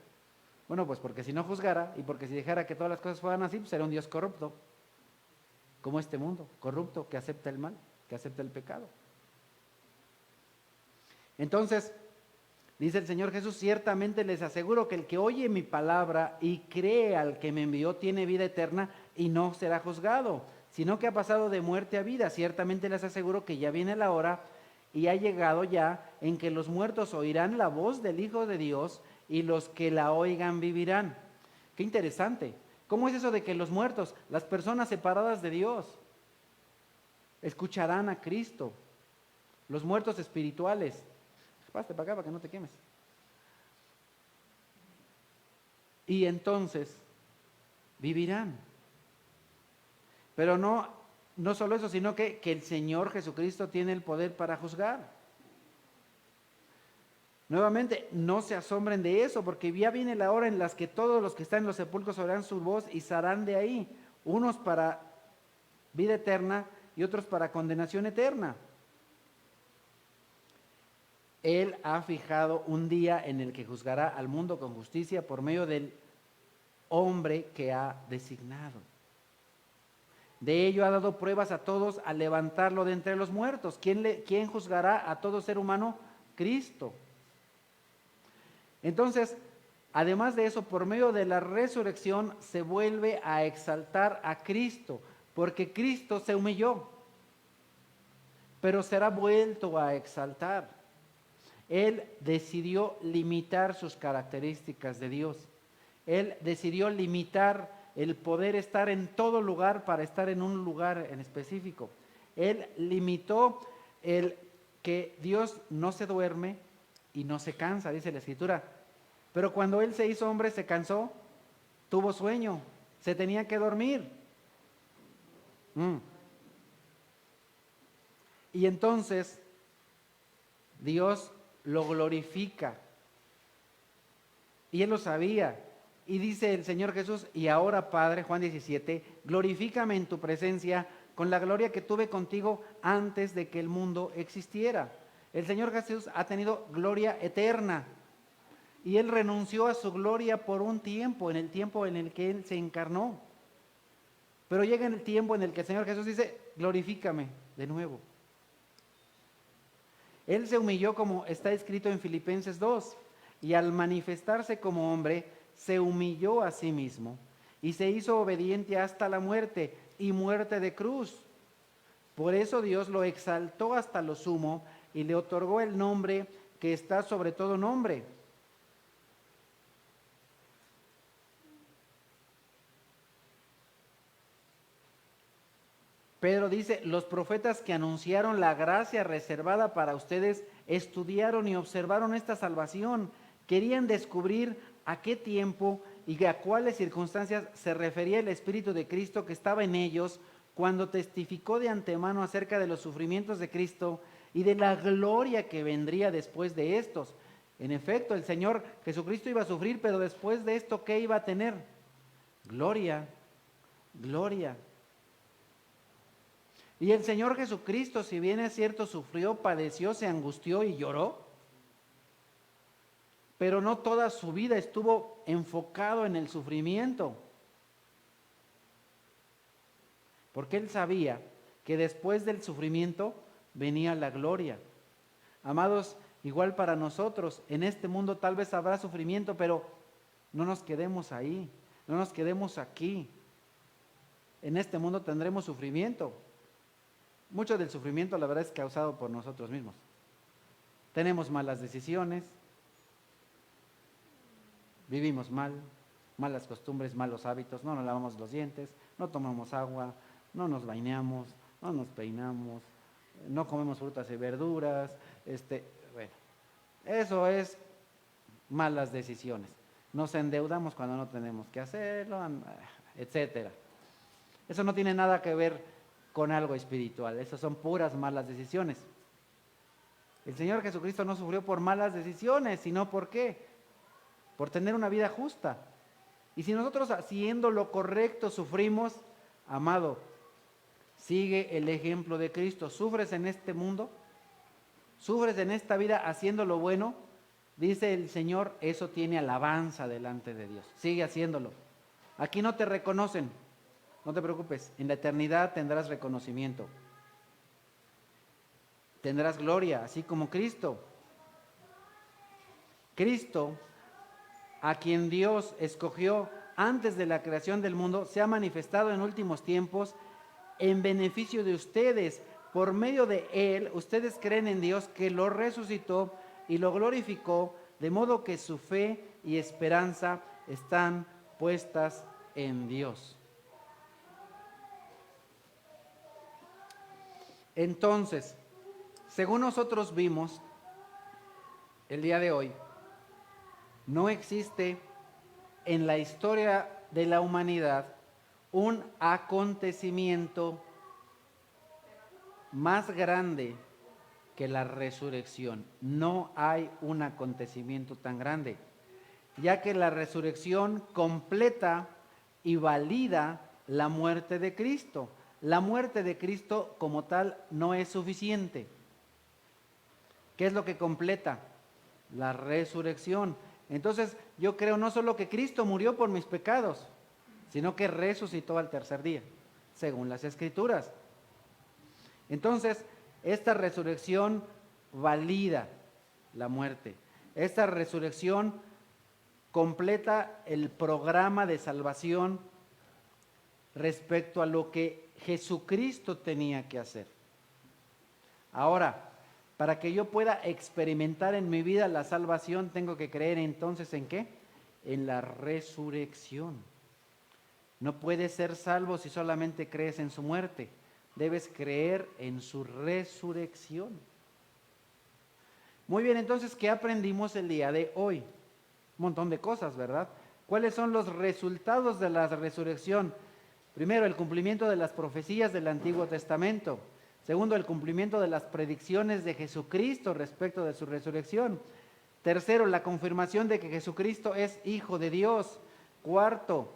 Bueno, pues porque si no juzgara y porque si dejara que todas las cosas fueran así, pues sería un Dios corrupto, como este mundo, corrupto, que acepta el mal, que acepta el pecado. Entonces, dice el Señor Jesús, ciertamente les aseguro que el que oye mi palabra y cree al que me envió tiene vida eterna y no será juzgado, sino que ha pasado de muerte a vida. Ciertamente les aseguro que ya viene la hora y ha llegado ya en que los muertos oirán la voz del Hijo de Dios y los que la oigan vivirán. Qué interesante. ¿Cómo es eso de que los muertos, las personas separadas de Dios, escucharán a Cristo? Los muertos espirituales. Pásate para acá para que no te quemes. Y entonces vivirán. Pero no solo eso, sino que el Señor Jesucristo tiene el poder para juzgar. Nuevamente, no se asombren de eso, porque ya viene la hora en la que todos los que están en los sepulcros oirán su voz y saldrán de ahí, unos para vida eterna y otros para condenación eterna. Él ha fijado un día en el que juzgará al mundo con justicia por medio del hombre que ha designado. De ello ha dado pruebas a todos al levantarlo de entre los muertos. ¿Quién juzgará a todo ser humano? Cristo. Entonces, además de eso, por medio de la resurrección se vuelve a exaltar a Cristo, porque Cristo se humilló, pero será vuelto a exaltar. Él decidió limitar sus características de Dios. Él decidió limitar el poder estar en todo lugar para estar en un lugar en específico. Él limitó el que Dios no se duerme y no se cansa, dice la Escritura. Pero cuando Él se hizo hombre se cansó, tuvo sueño, se tenía que dormir. Y entonces Dios lo glorifica. Y Él lo sabía. Y dice el Señor Jesús, y ahora Padre, Juan 17, glorifícame en tu presencia con la gloria que tuve contigo antes de que el mundo existiera. El Señor Jesús ha tenido gloria eterna. Y Él renunció a su gloria por un tiempo, en el tiempo en el que Él se encarnó. Pero llega el tiempo en el que el Señor Jesús dice, glorifícame de nuevo. Él se humilló como está escrito en Filipenses 2, y al manifestarse como hombre, se humilló a sí mismo, y se hizo obediente hasta la muerte, y muerte de cruz. Por eso Dios lo exaltó hasta lo sumo, y le otorgó el nombre que está sobre todo nombre. Pedro dice, los profetas que anunciaron la gracia reservada para ustedes estudiaron y observaron esta salvación. Querían descubrir a qué tiempo y a cuáles circunstancias se refería el Espíritu de Cristo que estaba en ellos cuando testificó de antemano acerca de los sufrimientos de Cristo y de la gloria que vendría después de estos. En efecto, el Señor Jesucristo iba a sufrir, pero después de esto, ¿qué iba a tener? Gloria, gloria. Y el Señor Jesucristo, si bien es cierto, sufrió, padeció, se angustió y lloró, pero no toda su vida estuvo enfocado en el sufrimiento. Porque Él sabía que después del sufrimiento venía la gloria. Amados, igual para nosotros, en este mundo tal vez habrá sufrimiento, pero no nos quedemos ahí, no nos quedemos aquí. En este mundo tendremos sufrimiento. Mucho del sufrimiento, la verdad, es causado por nosotros mismos. Tenemos malas decisiones, vivimos mal, malas costumbres, malos hábitos, no nos lavamos los dientes, no tomamos agua, no nos bañamos, no nos peinamos, no comemos frutas y verduras, bueno, eso es malas decisiones. Nos endeudamos cuando no tenemos que hacerlo, etcétera. Eso no tiene nada que ver con algo espiritual, eso son puras malas decisiones. El Señor Jesucristo no sufrió por malas decisiones, sino ¿por qué? por tener una vida justa. Y si nosotros haciendo lo correcto sufrimos, amado, sigue el ejemplo de Cristo. ¿Sufres en este mundo? ¿Sufres en esta vida haciendo lo bueno? Dice el Señor, eso tiene alabanza delante de Dios. Sigue haciéndolo. Aquí no te reconocen, no te preocupes. En la eternidad tendrás reconocimiento. Tendrás gloria, así como Cristo. Cristo, a quien Dios escogió antes de la creación del mundo, se ha manifestado en últimos tiempos en beneficio de ustedes. Por medio de Él, ustedes creen en Dios que lo resucitó y lo glorificó, de modo que su fe y esperanza están puestas en Dios. Entonces, según nosotros vimos el día de hoy, no existe en la historia de la humanidad un acontecimiento más grande que la resurrección. No hay un acontecimiento tan grande, ya que la resurrección completa y valida la muerte de Cristo. La muerte de Cristo como tal no es suficiente. ¿Qué es lo que completa? La resurrección. Entonces yo creo no solo que Cristo murió por mis pecados, sino que resucitó al tercer día, según las Escrituras. Entonces, esta resurrección valida la muerte. Esta resurrección completa el programa de salvación respecto a lo que Jesucristo tenía que hacer. Ahora, para que yo pueda experimentar en mi vida la salvación, tengo que creer entonces ¿en qué? En la resurrección. No puedes ser salvo si solamente crees en su muerte. Debes creer en su resurrección. Muy bien, entonces, ¿qué aprendimos el día de hoy? Un montón de cosas, ¿verdad? ¿Cuáles son los resultados de la resurrección? Primero, el cumplimiento de las profecías del Antiguo Testamento. Segundo, el cumplimiento de las predicciones de Jesucristo respecto de su resurrección. Tercero, la confirmación de que Jesucristo es Hijo de Dios. Cuarto,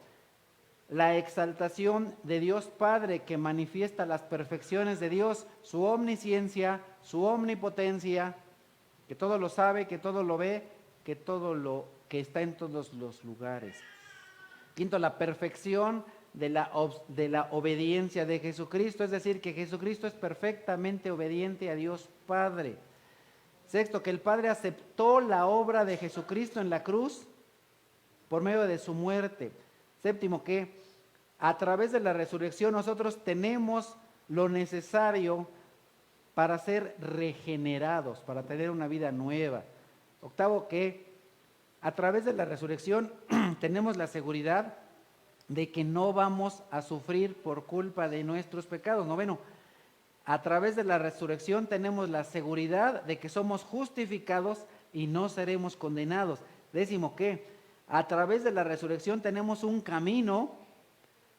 la exaltación de Dios Padre que manifiesta las perfecciones de Dios, su omnisciencia, su omnipotencia, que todo lo sabe, que todo lo ve, que está en todos los lugares. Quinto, la perfección de la obediencia de Jesucristo, es decir, que Jesucristo es perfectamente obediente a Dios Padre. Sexto, que el Padre aceptó la obra de Jesucristo en la cruz por medio de su muerte. Séptimo, que a través de la resurrección nosotros tenemos lo necesario para ser regenerados, para tener una vida nueva. Octavo, que a través de la resurrección tenemos la seguridad de que no vamos a sufrir por culpa de nuestros pecados. Noveno, a través de la resurrección tenemos la seguridad de que somos justificados y no seremos condenados. Décimo, que a través de la resurrección tenemos un camino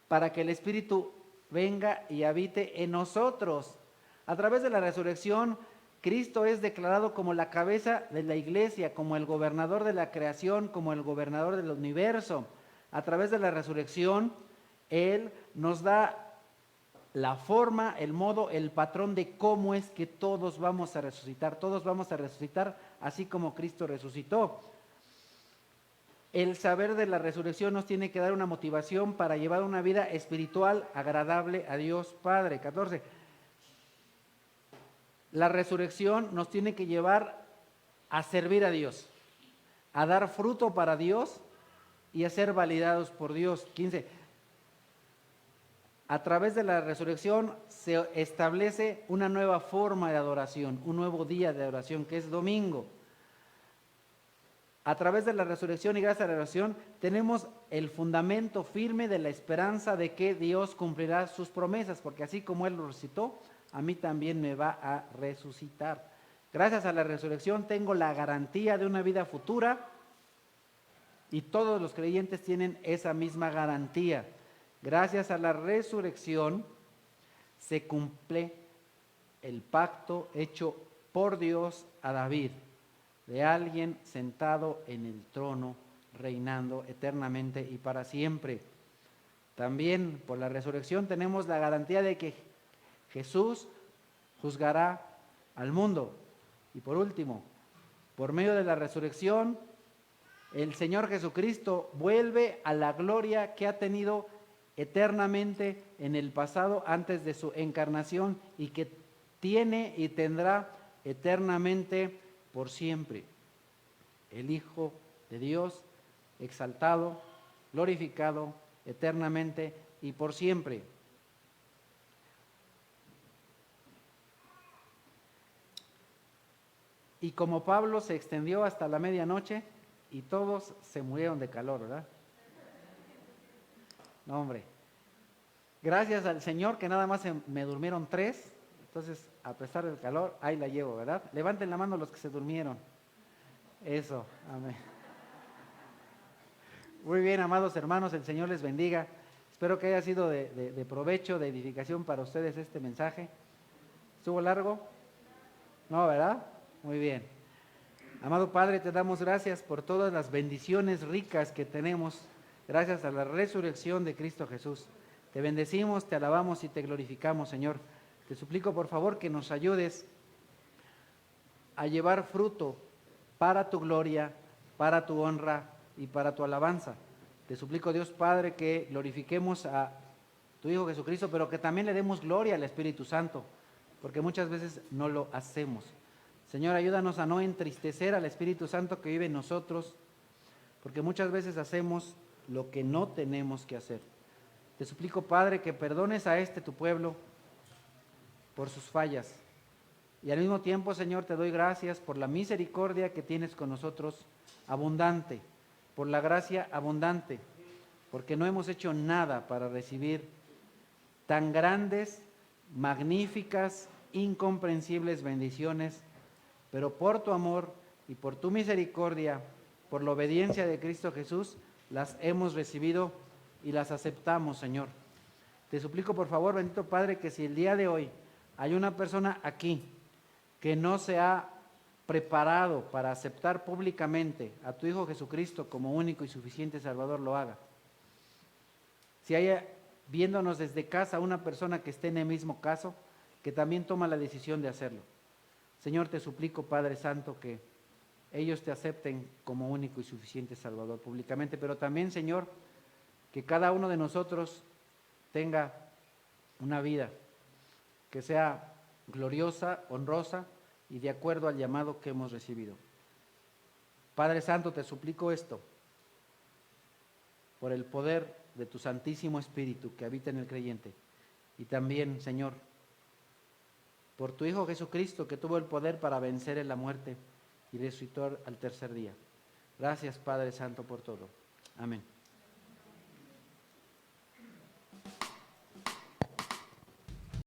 para que el Espíritu venga y habite en nosotros. A través de la resurrección, Cristo es declarado como la cabeza de la iglesia, como el gobernador de la creación, como el gobernador del universo. A través de la resurrección, Él nos da la forma, el modo, el patrón de cómo es que todos vamos a resucitar. Todos vamos a resucitar así como Cristo resucitó. El saber de la resurrección nos tiene que dar una motivación para llevar una vida espiritual agradable a Dios Padre. 14. La resurrección nos tiene que llevar a servir a Dios, a dar fruto para Dios y a ser validados por Dios. 15. A través de la resurrección se establece una nueva forma de adoración, un nuevo día de adoración que es domingo. A través de la resurrección y gracias a la resurrección tenemos el fundamento firme de la esperanza de que Dios cumplirá sus promesas, porque así como Él lo resucitó, a mí también me va a resucitar. Gracias a la resurrección tengo la garantía de una vida futura y todos los creyentes tienen esa misma garantía. Gracias a la resurrección se cumple el pacto hecho por Dios a David, de alguien sentado en el trono reinando eternamente y para siempre. También por la resurrección tenemos la garantía de que Jesús juzgará al mundo. Y por último, por medio de la resurrección, el Señor Jesucristo vuelve a la gloria que ha tenido eternamente en el pasado antes de su encarnación y que tiene y tendrá eternamente por siempre. El Hijo de Dios exaltado, glorificado eternamente y por siempre. Y como Pablo se extendió hasta la medianoche y todos se murieron de calor, ¿verdad? No, hombre. Gracias al Señor que nada más me durmieron 3. Entonces, a pesar del calor, ahí la llevo, ¿verdad? Levanten la mano los que se durmieron. Eso, amén. Muy bien, amados hermanos, el Señor les bendiga. Espero que haya sido de provecho, de edificación para ustedes este mensaje. ¿Estuvo largo? No, ¿verdad? Muy bien. Amado Padre, te damos gracias por todas las bendiciones ricas que tenemos, gracias a la resurrección de Cristo Jesús. Te bendecimos, te alabamos y te glorificamos, Señor. Te suplico, por favor, que nos ayudes a llevar fruto para tu gloria, para tu honra y para tu alabanza. Te suplico, Dios Padre, que glorifiquemos a tu Hijo Jesucristo, pero que también le demos gloria al Espíritu Santo, porque muchas veces no lo hacemos. Señor, ayúdanos a no entristecer al Espíritu Santo que vive en nosotros, porque muchas veces hacemos lo que no tenemos que hacer. Te suplico, Padre, que perdones a tu pueblo por sus fallas. Y al mismo tiempo, Señor, te doy gracias por la misericordia que tienes con nosotros, abundante, por la gracia abundante, porque no hemos hecho nada para recibir tan grandes, magníficas, incomprensibles bendiciones, pero por tu amor y por tu misericordia, por la obediencia de Cristo Jesús, las hemos recibido y las aceptamos, Señor. Te suplico, por favor, bendito Padre, que si el día de hoy hay una persona aquí que no se ha preparado para aceptar públicamente a tu Hijo Jesucristo como único y suficiente Salvador, lo haga. Si hay viéndonos desde casa una persona que esté en el mismo caso, que también toma la decisión de hacerlo. Señor, te suplico, Padre Santo, que ellos te acepten como único y suficiente Salvador públicamente, pero también, Señor, que cada uno de nosotros tenga una vida que sea gloriosa, honrosa y de acuerdo al llamado que hemos recibido. Padre Santo, te suplico esto por el poder de tu Santísimo Espíritu que habita en el creyente, y también, Señor, por tu Hijo Jesucristo, que tuvo el poder para vencer en la muerte y resucitó al tercer día. Gracias, Padre Santo, por todo. Amén.